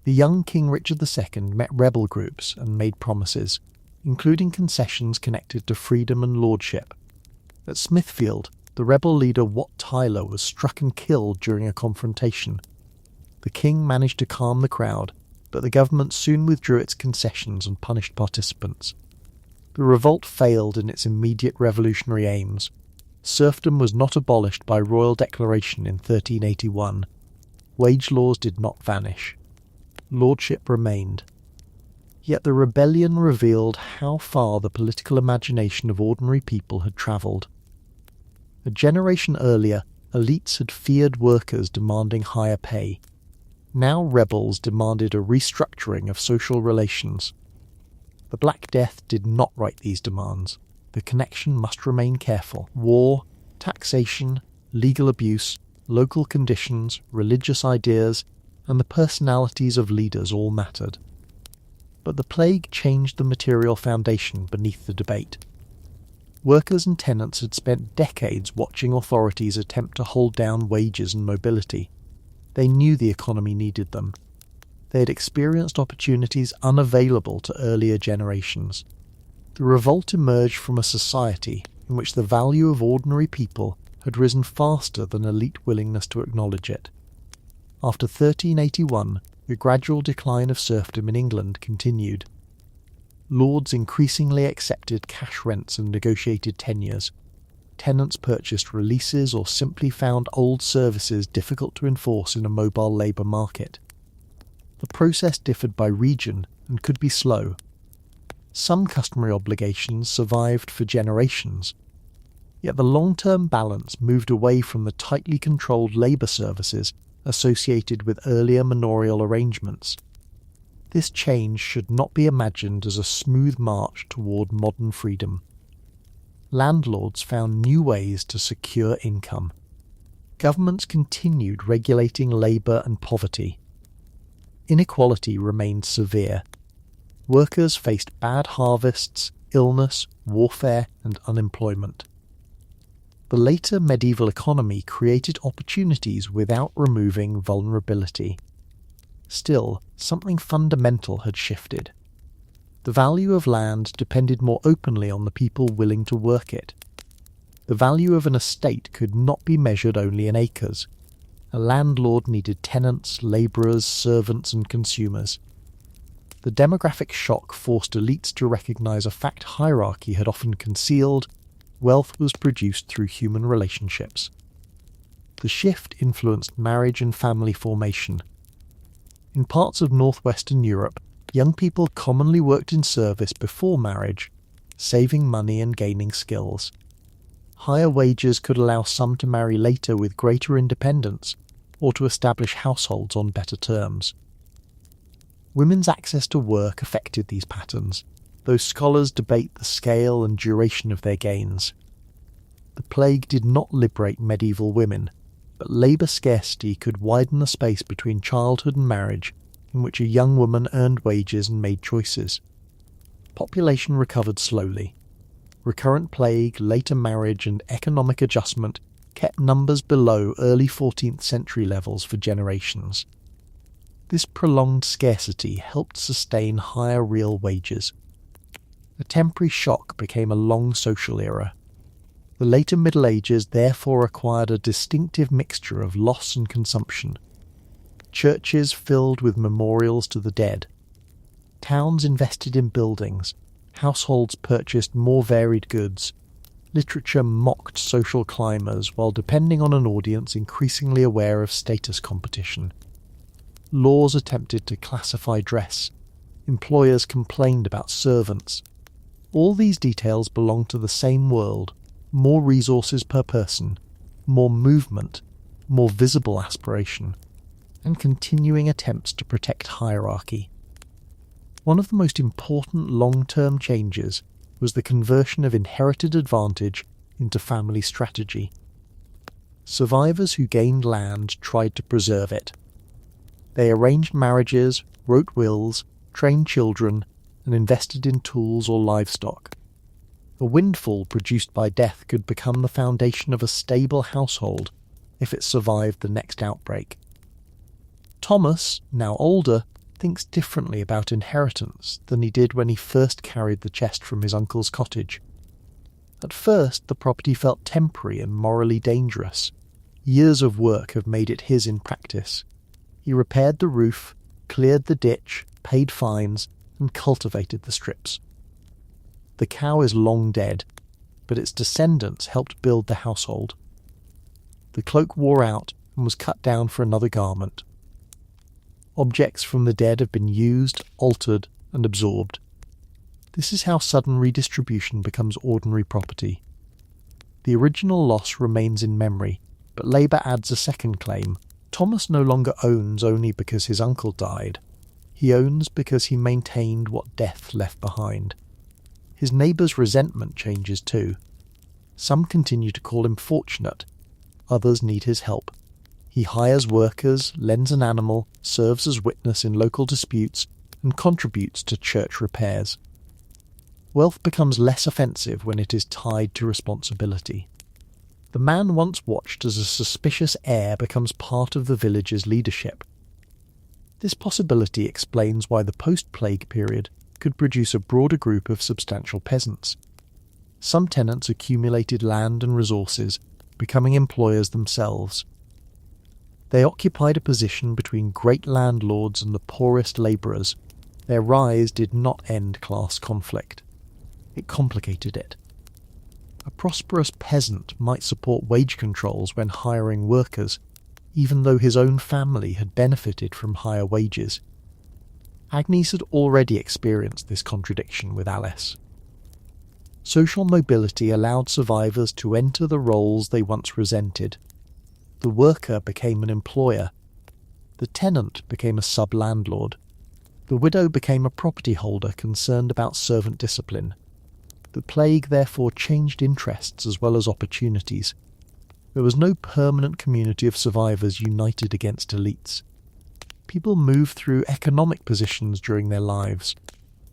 The young King Richard II met rebel groups and made promises, including concessions connected to freedom and lordship. At Smithfield, the rebel leader Wat Tyler was struck and killed during a confrontation. The king managed to calm the crowd, but the government soon withdrew its concessions and punished participants. The revolt failed in its immediate revolutionary aims. Serfdom was not abolished by royal declaration in 1381. Wage laws did not vanish. Lordship remained. Yet the rebellion revealed how far the political imagination of ordinary people had travelled. A generation earlier, elites had feared workers demanding higher pay. Now rebels demanded a restructuring of social relations. The Black Death did not write these demands. The connection must remain careful. War, taxation, legal abuse, local conditions, religious ideas, and the personalities of leaders all mattered. But the plague changed the material foundation beneath the debate. Workers and tenants had spent decades watching authorities attempt to hold down wages and mobility. They knew the economy needed them. They had experienced opportunities unavailable to earlier generations. The revolt emerged from a society in which the value of ordinary people had risen faster than elite willingness to acknowledge it. After 1381, the gradual decline of serfdom in England continued. Lords increasingly accepted cash rents and negotiated tenures. Tenants purchased releases or simply found old services difficult to enforce in a mobile labour market. The process differed by region and could be slow. Some customary obligations survived for generations, yet the long-term balance moved away from the tightly controlled labour services associated with earlier manorial arrangements. This change should not be imagined as a smooth march toward modern freedom. Landlords found new ways to secure income. Governments continued regulating labour and poverty. Inequality remained severe. Workers faced bad harvests, illness, warfare, and unemployment. The later medieval economy created opportunities without removing vulnerability. Still, something fundamental had shifted. The value of land depended more openly on the people willing to work it. The value of an estate could not be measured only in acres. A landlord needed tenants, labourers, servants, and consumers. The demographic shock forced elites to recognise a fact hierarchy had often concealed: wealth was produced through human relationships. The shift influenced marriage and family formation. In parts of northwestern Europe, young people commonly worked in service before marriage, saving money and gaining skills. Higher wages could allow some to marry later with greater independence, or to establish households on better terms. Women's access to work affected these patterns, though scholars debate the scale and duration of their gains. The plague did not liberate medieval women, but labour scarcity could widen the space between childhood and marriage, in which a young woman earned wages and made choices. Population recovered slowly. Recurrent plague, later marriage, and economic adjustment kept numbers below early 14th century levels for generations. This prolonged scarcity helped sustain higher real wages. A temporary shock became a long social era. The later Middle Ages therefore acquired a distinctive mixture of loss and consumption. Churches filled with memorials to the dead. Towns invested in buildings. Households purchased more varied goods. Literature mocked social climbers while depending on an audience increasingly aware of status competition. Laws attempted to classify dress. Employers complained about servants. All these details belong to the same world: more resources per person, more movement, more visible aspiration, and continuing attempts to protect hierarchy. One of the most important long-term changes was the conversion of inherited advantage into family strategy. Survivors who gained land tried to preserve it. They arranged marriages, wrote wills, trained children, and invested in tools or livestock. A windfall produced by death could become the foundation of a stable household if it survived the next outbreak. Thomas, now older, thinks differently about inheritance than he did when he first carried the chest from his uncle's cottage. At first, the property felt temporary and morally dangerous. Years of work have made it his in practice. He repaired the roof, cleared the ditch, paid fines, and cultivated the strips. The cow is long dead, but its descendants helped build the household. The cloak wore out and was cut down for another garment. Objects from the dead have been used, altered, and absorbed. This is how sudden redistribution becomes ordinary property. The original loss remains in memory, but labour adds a second claim. Thomas no longer owns only because his uncle died. He owns because he maintained what death left behind. His neighbours' resentment changes too. Some continue to call him fortunate. Others need his help. He hires workers, lends an animal, serves as witness in local disputes, and contributes to church repairs. Wealth becomes less offensive when it is tied to responsibility. The man once watched as a suspicious heir becomes part of the village's leadership. This possibility explains why the post-plague period could produce a broader group of substantial peasants. Some tenants accumulated land and resources, becoming employers themselves. They occupied a position between great landlords and the poorest labourers. Their rise did not end class conflict. It complicated it. A prosperous peasant might support wage controls when hiring workers, even though his own family had benefited from higher wages. Agnes had already experienced this contradiction with Alice. Social mobility allowed survivors to enter the roles they once resented. The worker became an employer. The tenant became a sub-landlord. The widow became a property holder concerned about servant discipline. The plague therefore changed interests as well as opportunities. There was no permanent community of survivors united against elites. People moved through economic positions during their lives.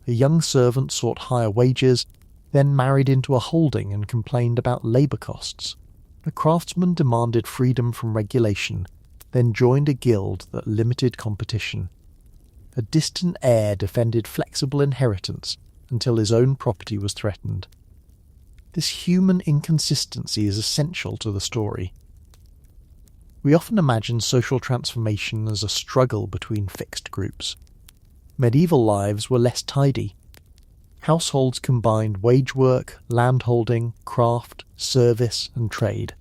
A young servant sought higher wages, then married into a holding and complained about labour costs. A craftsman demanded freedom from regulation, then joined a guild that limited competition. A distant heir defended flexible inheritance until his own property was threatened. This human inconsistency is essential to the story. We often imagine social transformation as a struggle between fixed groups. Medieval lives were less tidy. Households combined wage work, landholding, craft, service, and trade.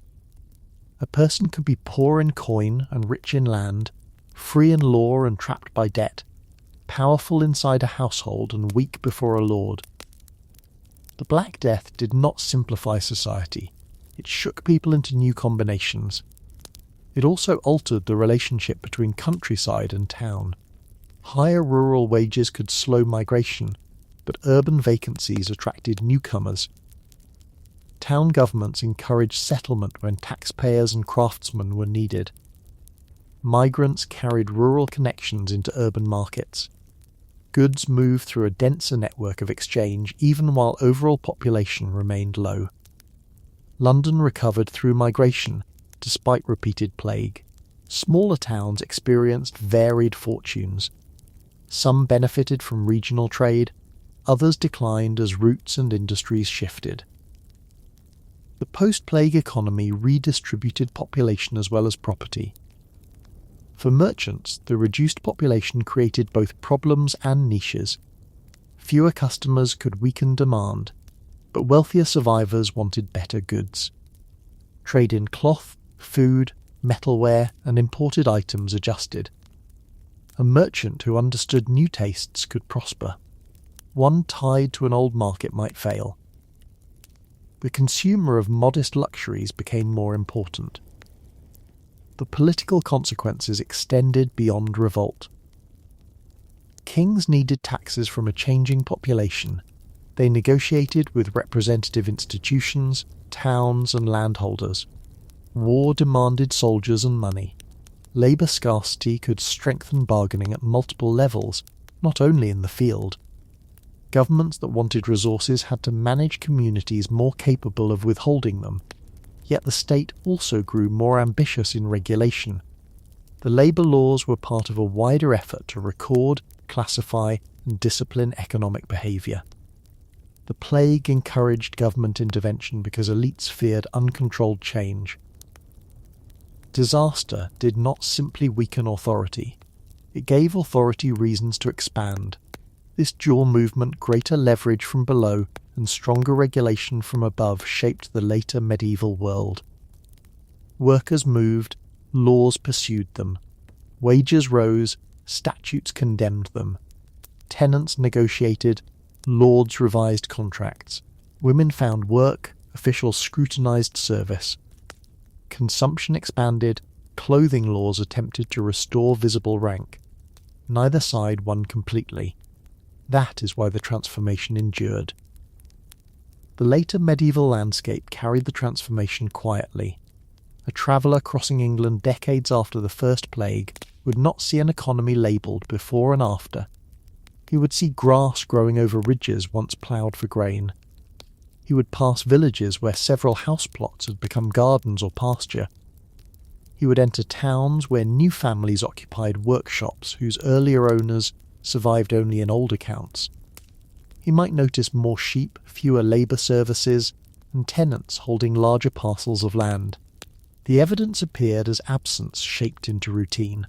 A person could be poor in coin and rich in land, free in law and trapped by debt, powerful inside a household and weak before a lord. The Black Death did not simplify society. It shook people into new combinations. It also altered the relationship between countryside and town. Higher rural wages could slow migration, but urban vacancies attracted newcomers. Town governments encouraged settlement when taxpayers and craftsmen were needed. Migrants carried rural connections into urban markets. Goods moved through a denser network of exchange even while overall population remained low. London recovered through migration, despite repeated plague. Smaller towns experienced varied fortunes. Some benefited from regional trade, others declined as routes and industries shifted. The post-plague economy redistributed population as well as property. For merchants, the reduced population created both problems and niches. Fewer customers could weaken demand, but wealthier survivors wanted better goods. Trade in cloth, food, metalware, and imported items adjusted. A merchant who understood new tastes could prosper. One tied to an old market might fail. The consumer of modest luxuries became more important. The political consequences extended beyond revolt. Kings needed taxes from a changing population. They negotiated with representative institutions, towns, and landholders. War demanded soldiers and money. Labour scarcity could strengthen bargaining at multiple levels, not only in the field. Governments that wanted resources had to manage communities more capable of withholding them. Yet the state also grew more ambitious in regulation. The labour laws were part of a wider effort to record, classify, and discipline economic behaviour. The plague encouraged government intervention because elites feared uncontrolled change. Disaster did not simply weaken authority. It gave authority reasons to expand. This dual movement, greater leverage from below and stronger regulation from above, shaped the later medieval world. Workers moved, laws pursued them. Wages rose, statutes condemned them. Tenants negotiated, lords revised contracts. Women found work, officials scrutinized service. Consumption expanded, clothing laws attempted to restore visible rank. Neither side won completely. That is why the transformation endured. The later medieval landscape carried the transformation quietly. A traveller crossing England decades after the First Plague would not see an economy labelled before and after. He would see grass growing over ridges once ploughed for grain. He would pass villages where several house plots had become gardens or pasture. He would enter towns where new families occupied workshops whose earlier owners survived only in old accounts. He might notice more sheep, fewer labour services, and tenants holding larger parcels of land. The evidence appeared as absence shaped into routine.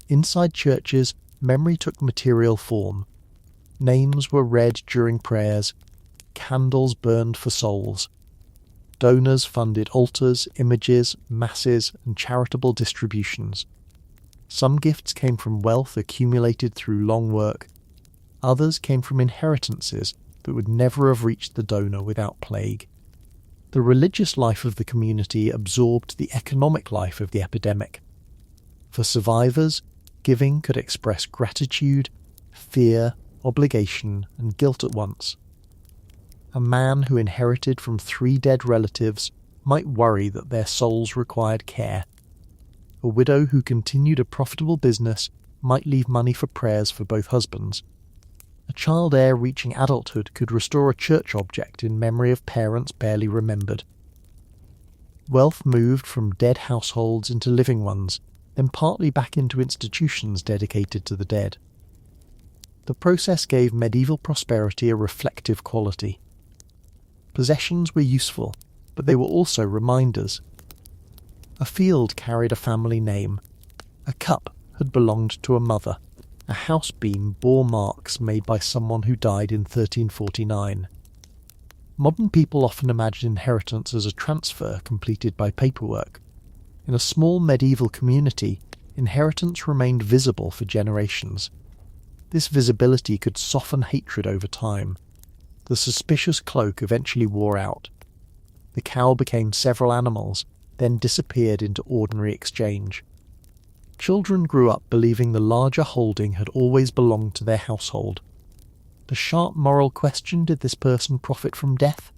Inside churches, memory took material form. Names were read during prayers. Candles burned for souls. Donors funded altars, images, masses, and charitable distributions. Some gifts came from wealth accumulated through long work. Others came from inheritances that would never have reached the donor without plague. The religious life of the community absorbed the economic life of the epidemic. For survivors, giving could express gratitude, fear, obligation, and guilt at once. A man who inherited from 3 dead relatives might worry that their souls required care. A widow who continued a profitable business might leave money for prayers for both husbands. A child heir reaching adulthood could restore a church object in memory of parents barely remembered. Wealth moved from dead households into living ones, then partly back into institutions dedicated to the dead. The process gave medieval prosperity a reflective quality. Possessions were useful, but they were also reminders. A field carried a family name. A cup had belonged to a mother. A house beam bore marks made by someone who died in 1349. Modern people often imagine inheritance as a transfer completed by paperwork. In a small medieval community, inheritance remained visible for generations. This visibility could soften hatred over time. The suspicious cloak eventually wore out. The cow became several animals, then disappeared into ordinary exchange. Children grew up believing the larger holding had always belonged to their household. The sharp moral question, did this person profit from death?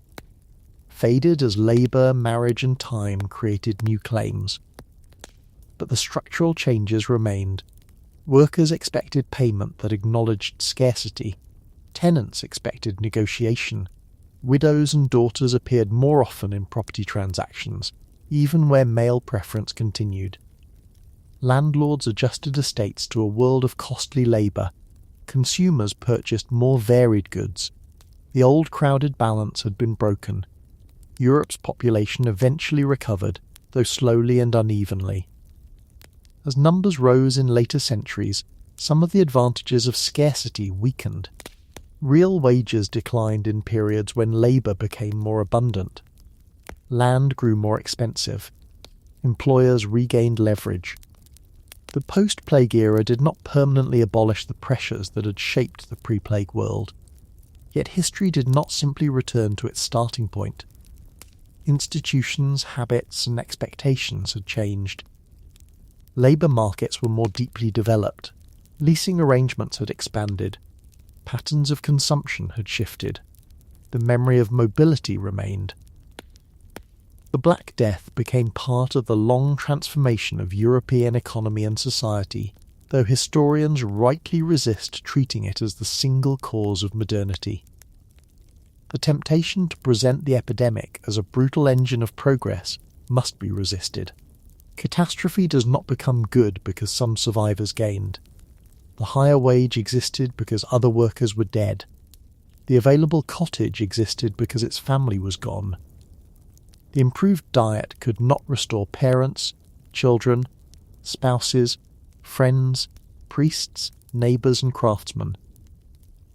Faded as labour, marriage and time created new claims. But the structural changes remained. Workers expected payment that acknowledged scarcity. Tenants expected negotiation. Widows and daughters appeared more often in property transactions, even where male preference continued. Landlords adjusted estates to a world of costly labour. Consumers purchased more varied goods. The old crowded balance had been broken. Europe's population eventually recovered, though slowly and unevenly. As numbers rose in later centuries, some of the advantages of scarcity weakened. Real wages declined in periods when labour became more abundant. Land grew more expensive. Employers regained leverage. The post-plague era did not permanently abolish the pressures that had shaped the pre-plague world. Yet history did not simply return to its starting point. Institutions, habits, and expectations had changed. Labour markets were more deeply developed. Leasing arrangements had expanded. Patterns of consumption had shifted. The memory of mobility remained. The Black Death became part of the long transformation of European economy and society, though historians rightly resist treating it as the single cause of modernity. The temptation to present the epidemic as a brutal engine of progress must be resisted. Catastrophe does not become good because some survivors gained. The higher wage existed because other workers were dead. The available cottage existed because its family was gone. The improved diet could not restore parents, children, spouses, friends, priests, neighbours and craftsmen.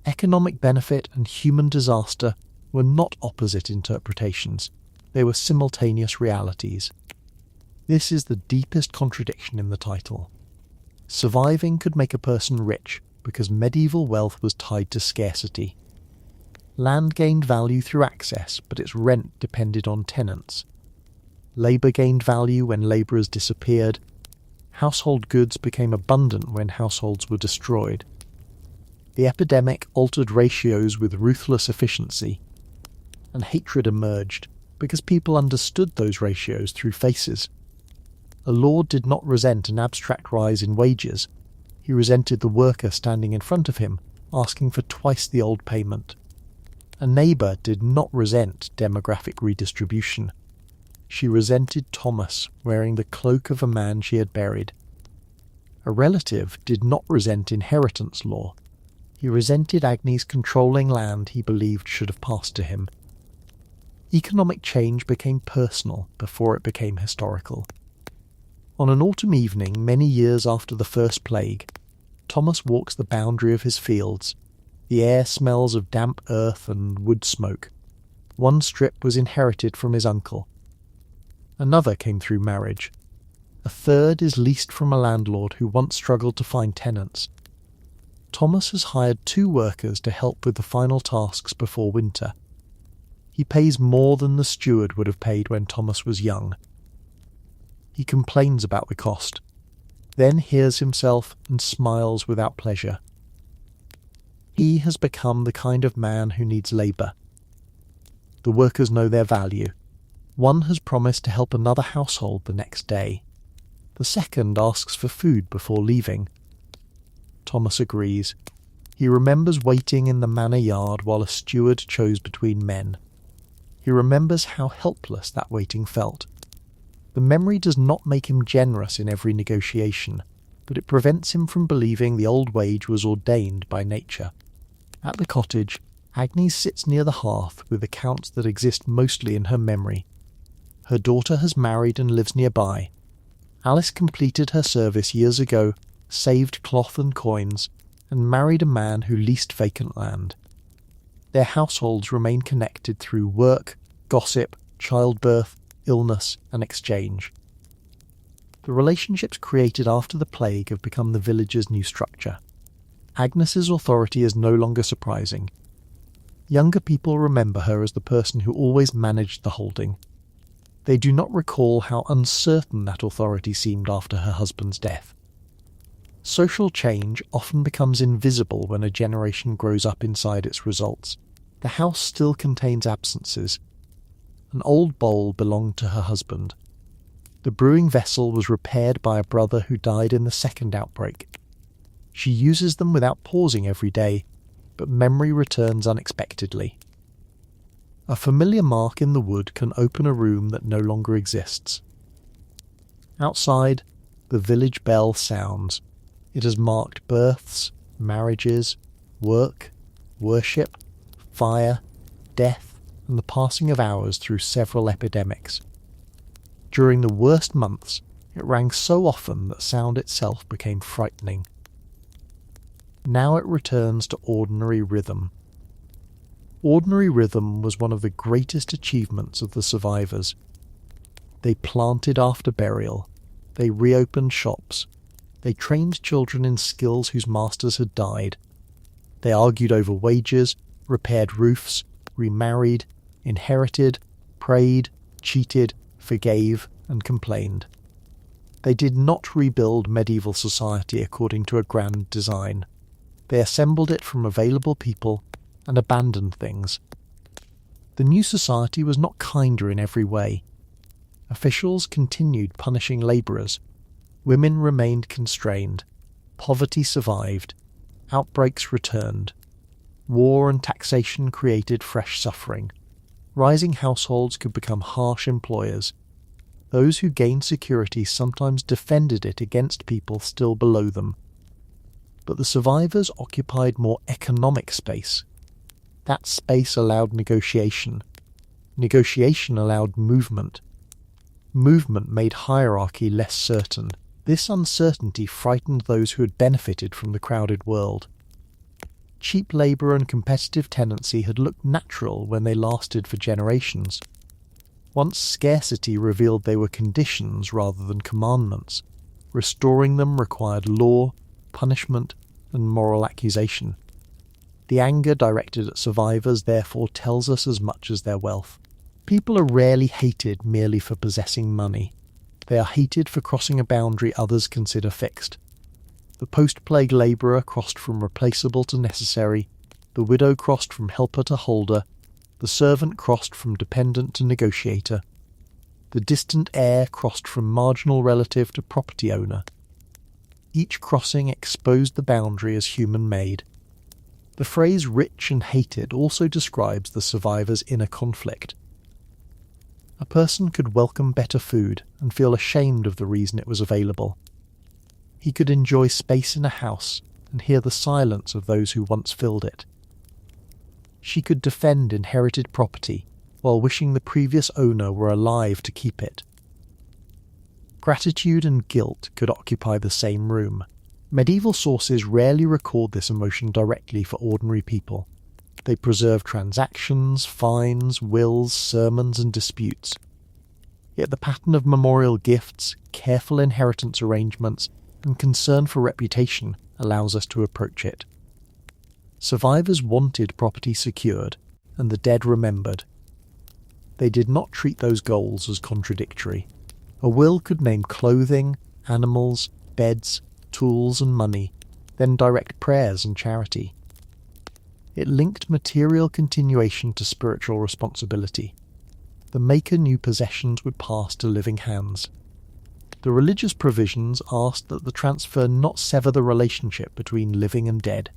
Economic benefit and human disaster were not opposite interpretations, they were simultaneous realities. This is the deepest contradiction in the title. Surviving could make a person rich because medieval wealth was tied to scarcity. Land gained value through access, but its rent depended on tenants. Labour gained value when labourers disappeared. Household goods became abundant when households were destroyed. The epidemic altered ratios with ruthless efficiency, and hatred emerged because people understood those ratios through faces. A lord did not resent an abstract rise in wages. He resented the worker standing in front of him, asking for twice the old payment. A neighbour did not resent demographic redistribution. She resented Thomas wearing the cloak of a man she had buried. A relative did not resent inheritance law. He resented Agnes controlling land he believed should have passed to him. Economic change became personal before it became historical. On an autumn evening many years after the first plague, Thomas walks the boundary of his fields. The air smells of damp earth and wood smoke. One strip was inherited from his uncle. Another came through marriage. A third is leased from a landlord who once struggled to find tenants. Thomas has hired 2 workers to help with the final tasks before winter. He pays more than the steward would have paid when Thomas was young. He complains about the cost, then hears himself and smiles without pleasure. He has become the kind of man who needs labour. The workers know their value. One has promised to help another household the next day. The second asks for food before leaving. Thomas agrees. He remembers waiting in the manor yard while a steward chose between men. He remembers how helpless that waiting felt. The memory does not make him generous in every negotiation, but it prevents him from believing the old wage was ordained by nature. At the cottage, Agnes sits near the hearth with accounts that exist mostly in her memory. Her daughter has married and lives nearby. Alice completed her service years ago, saved cloth and coins, and married a man who leased vacant land. Their households remain connected through work, gossip, childbirth, illness, and exchange. The relationships created after the plague have become the village's new structure. Agnes's authority is no longer surprising. Younger people remember her as the person who always managed the holding. They do not recall how uncertain that authority seemed after her husband's death. Social change often becomes invisible when a generation grows up inside its results. The house still contains absences. An old bowl belonged to her husband. The brewing vessel was repaired by a brother who died in the second outbreak. She uses them without pausing every day, but memory returns unexpectedly. A familiar mark in the wood can open a room that no longer exists. Outside, the village bell sounds. It has marked births, marriages, work, worship, fire, death, and the passing of hours through several epidemics. During the worst months, it rang so often that sound itself became frightening. Now it returns to ordinary rhythm. Ordinary rhythm was one of the greatest achievements of the survivors. They planted after burial. They reopened shops. They trained children in skills whose masters had died. They argued over wages, repaired roofs, remarried, inherited, prayed, cheated, forgave, and complained. They did not rebuild medieval society according to a grand design. They assembled it from available people and abandoned things. The new society was not kinder in every way. Officials continued punishing labourers. Women remained constrained. Poverty survived. Outbreaks returned. War and taxation created fresh suffering. Rising households could become harsh employers. Those who gained security sometimes defended it against people still below them. But the survivors occupied more economic space. That space allowed negotiation. Negotiation allowed movement. Movement made hierarchy less certain. This uncertainty frightened those who had benefited from the crowded world. Cheap labour and competitive tenancy had looked natural when they lasted for generations. Once scarcity revealed they were conditions rather than commandments. Restoring them required law, punishment, and moral accusation. The anger directed at survivors therefore tells us as much as their wealth. People are rarely hated merely for possessing money. They are hated for crossing a boundary others consider fixed. The post-plague labourer crossed from replaceable to necessary, the widow crossed from helper to holder, the servant crossed from dependent to negotiator, the distant heir crossed from marginal relative to property owner. Each crossing exposed the boundary as human-made. The phrase rich and hated also describes the survivor's inner conflict. A person could welcome better food and feel ashamed of the reason it was available. He could enjoy space in a house and hear the silence of those who once filled it. She could defend inherited property while wishing the previous owner were alive to keep it. Gratitude and guilt could occupy the same room. Medieval sources rarely record this emotion directly for ordinary people. They preserve transactions, fines, wills, sermons, and disputes. Yet the pattern of memorial gifts, careful inheritance arrangements, and concern for reputation allows us to approach it. Survivors wanted property secured, and the dead remembered. They did not treat those goals as contradictory. A will could name clothing, animals, beds, tools and money, then direct prayers and charity. It linked material continuation to spiritual responsibility. The maker knew possessions would pass to living hands. The religious provisions asked that the transfer not sever the relationship between living and dead.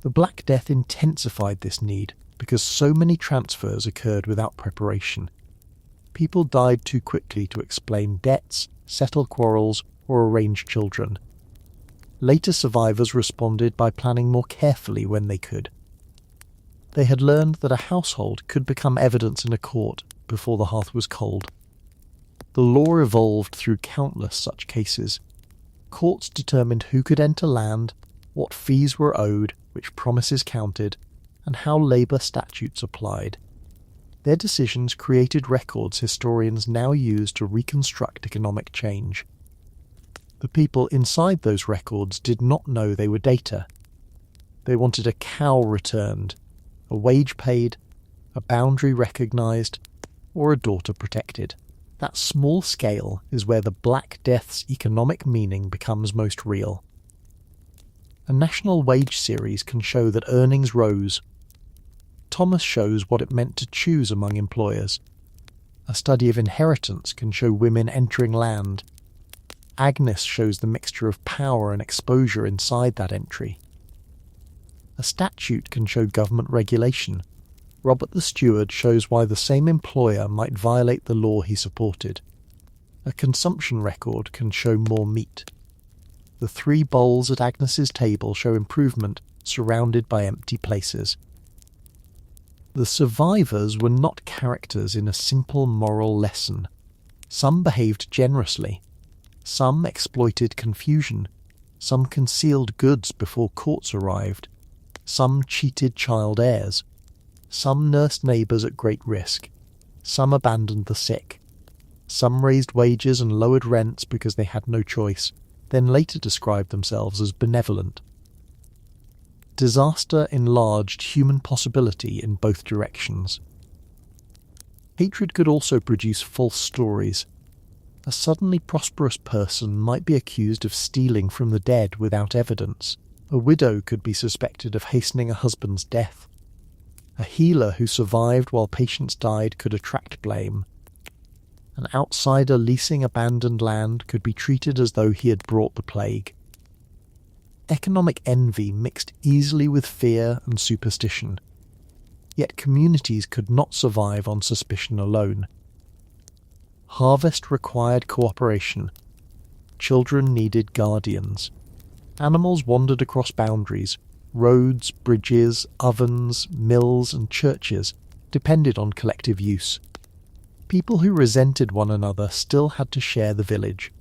The Black Death intensified this need because so many transfers occurred without preparation. People died too quickly to explain debts, settle quarrels, or arrange children. Later survivors responded by planning more carefully when they could. They had learned that a household could become evidence in a court before the hearth was cold. The law evolved through countless such cases. Courts determined who could enter land, what fees were owed, which promises counted, and how labour statutes applied. Their decisions created records historians now use to reconstruct economic change. The people inside those records did not know they were data. They wanted a cow returned, a wage paid, a boundary recognised, or a daughter protected. That small scale is where the Black Death's economic meaning becomes most real. A national wage series can show that earnings rose. Thomas shows what it meant to choose among employers. A study of inheritance can show women entering land. Agnes shows the mixture of power and exposure inside that entry. A statute can show government regulation. Robert the Steward shows why the same employer might violate the law he supported. A consumption record can show more meat. The 3 bowls at Agnes's table show improvement surrounded by empty places. The survivors were not characters in a simple moral lesson. Some behaved generously. Some exploited confusion. Some concealed goods before courts arrived. Some cheated child heirs. Some nursed neighbours at great risk. Some abandoned the sick. Some raised wages and lowered rents because they had no choice, then later described themselves as benevolent. Disaster enlarged human possibility in both directions. Hatred could also produce false stories. A suddenly prosperous person might be accused of stealing from the dead without evidence. A widow could be suspected of hastening a husband's death. A healer who survived while patients died could attract blame. An outsider leasing abandoned land could be treated as though he had brought the plague. Economic envy mixed easily with fear and superstition. Yet communities could not survive on suspicion alone. Harvest required cooperation. Children needed guardians. Animals wandered across boundaries. Roads, bridges, ovens, mills, and churches depended on collective use. People who resented one another still had to share the village.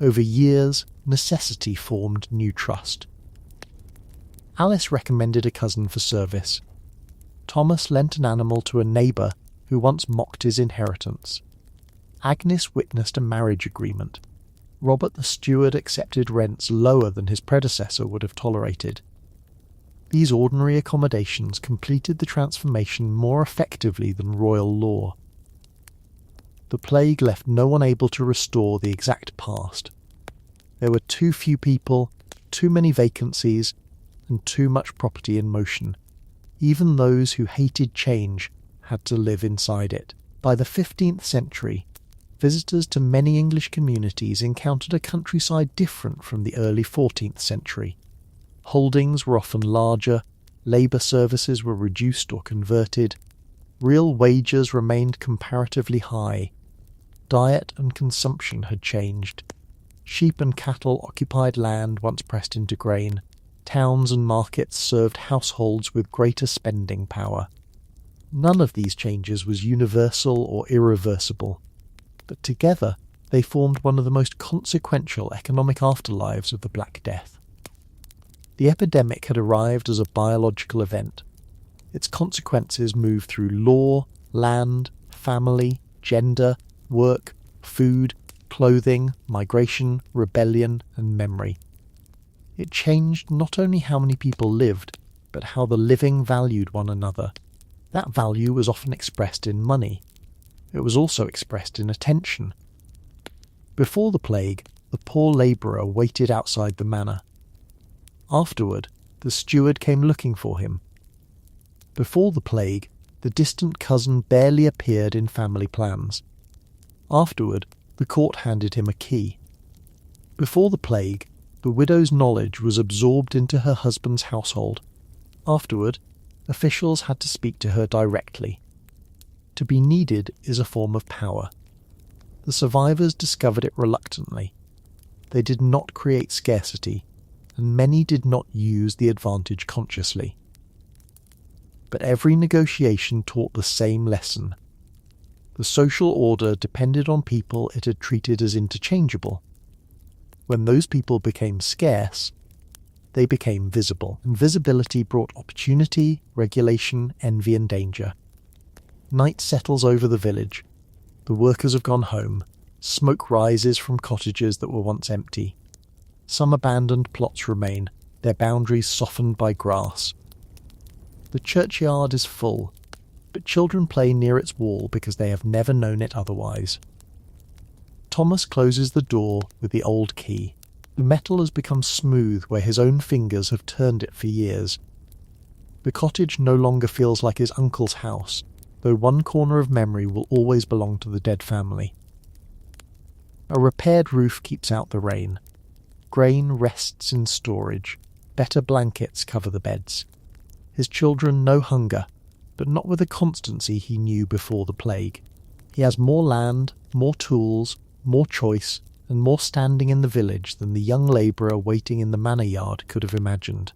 Over years, necessity formed new trust. Alice recommended a cousin for service. Thomas lent an animal to a neighbour who once mocked his inheritance. Agnes witnessed a marriage agreement. Robert the Steward accepted rents lower than his predecessor would have tolerated. These ordinary accommodations completed the transformation more effectively than royal law. The plague left no one able to restore the exact past. There were too few people, too many vacancies, and too much property in motion. Even those who hated change had to live inside it. By the 15th century, visitors to many English communities encountered a countryside different from the early 14th century. Holdings were often larger, labour services were reduced or converted, real wages remained comparatively high, diet and consumption had changed, sheep and cattle occupied land once pressed into grain, towns and markets served households with greater spending power. None of these changes was universal or irreversible, but together they formed one of the most consequential economic afterlives of the Black Death. The epidemic had arrived as a biological event. Its consequences moved through law, land, family, gender, work, food, clothing, migration, rebellion, and memory. It changed not only how many people lived, but how the living valued one another. That value was often expressed in money. It was also expressed in attention. Before the plague, the poor labourer waited outside the manor. Afterward, the steward came looking for him. Before the plague, the distant cousin barely appeared in family plans. Afterward, the court handed him a key. Before the plague, the widow's knowledge was absorbed into her husband's household. Afterward, officials had to speak to her directly. To be needed is a form of power. The survivors discovered it reluctantly. They did not create scarcity, and many did not use the advantage consciously. But every negotiation taught the same lesson. The social order depended on people it had treated as interchangeable. When those people became scarce, they became visible, and visibility brought opportunity, regulation, envy, and danger. Night settles over the village. The workers have gone home. Smoke rises from cottages that were once empty. Some abandoned plots remain, their boundaries softened by grass. The churchyard is full, but children play near its wall because they have never known it otherwise. Thomas closes the door with the old key. The metal has become smooth where his own fingers have turned it for years. The cottage no longer feels like his uncle's house, though one corner of memory will always belong to the dead family. A repaired roof keeps out the rain. Grain rests in storage. Better blankets cover the beds. His children know hunger, but not with the constancy he knew before the plague. He has more land, more tools, more choice, and more standing in the village than the young labourer waiting in the manor yard could have imagined.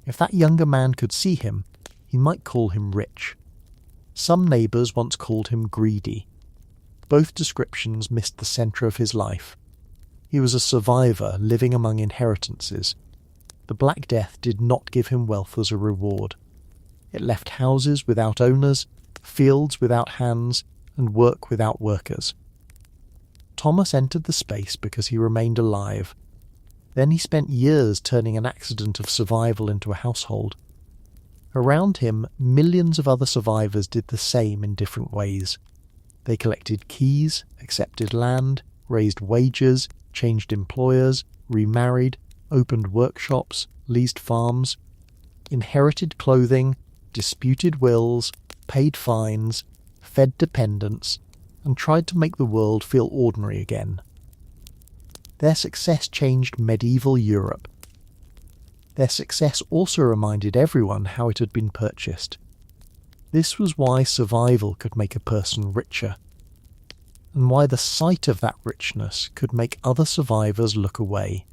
If that younger man could see him, he might call him rich. Some neighbours once called him greedy. Both descriptions missed the centre of his life. He was a survivor living among inheritances. The Black Death did not give him wealth as a reward. It left houses without owners, fields without hands, and work without workers. Thomas entered the space because he remained alive. Then he spent years turning an accident of survival into a household. Around him, millions of other survivors did the same in different ways. They collected keys, accepted land, raised wages, changed employers, remarried, opened workshops, leased farms, inherited clothing, disputed wills, paid fines, fed dependents, and tried to make the world feel ordinary again. Their success changed medieval Europe. Their success also reminded everyone how it had been purchased. This was why survival could make a person richer, and why the sight of that richness could make other survivors look away.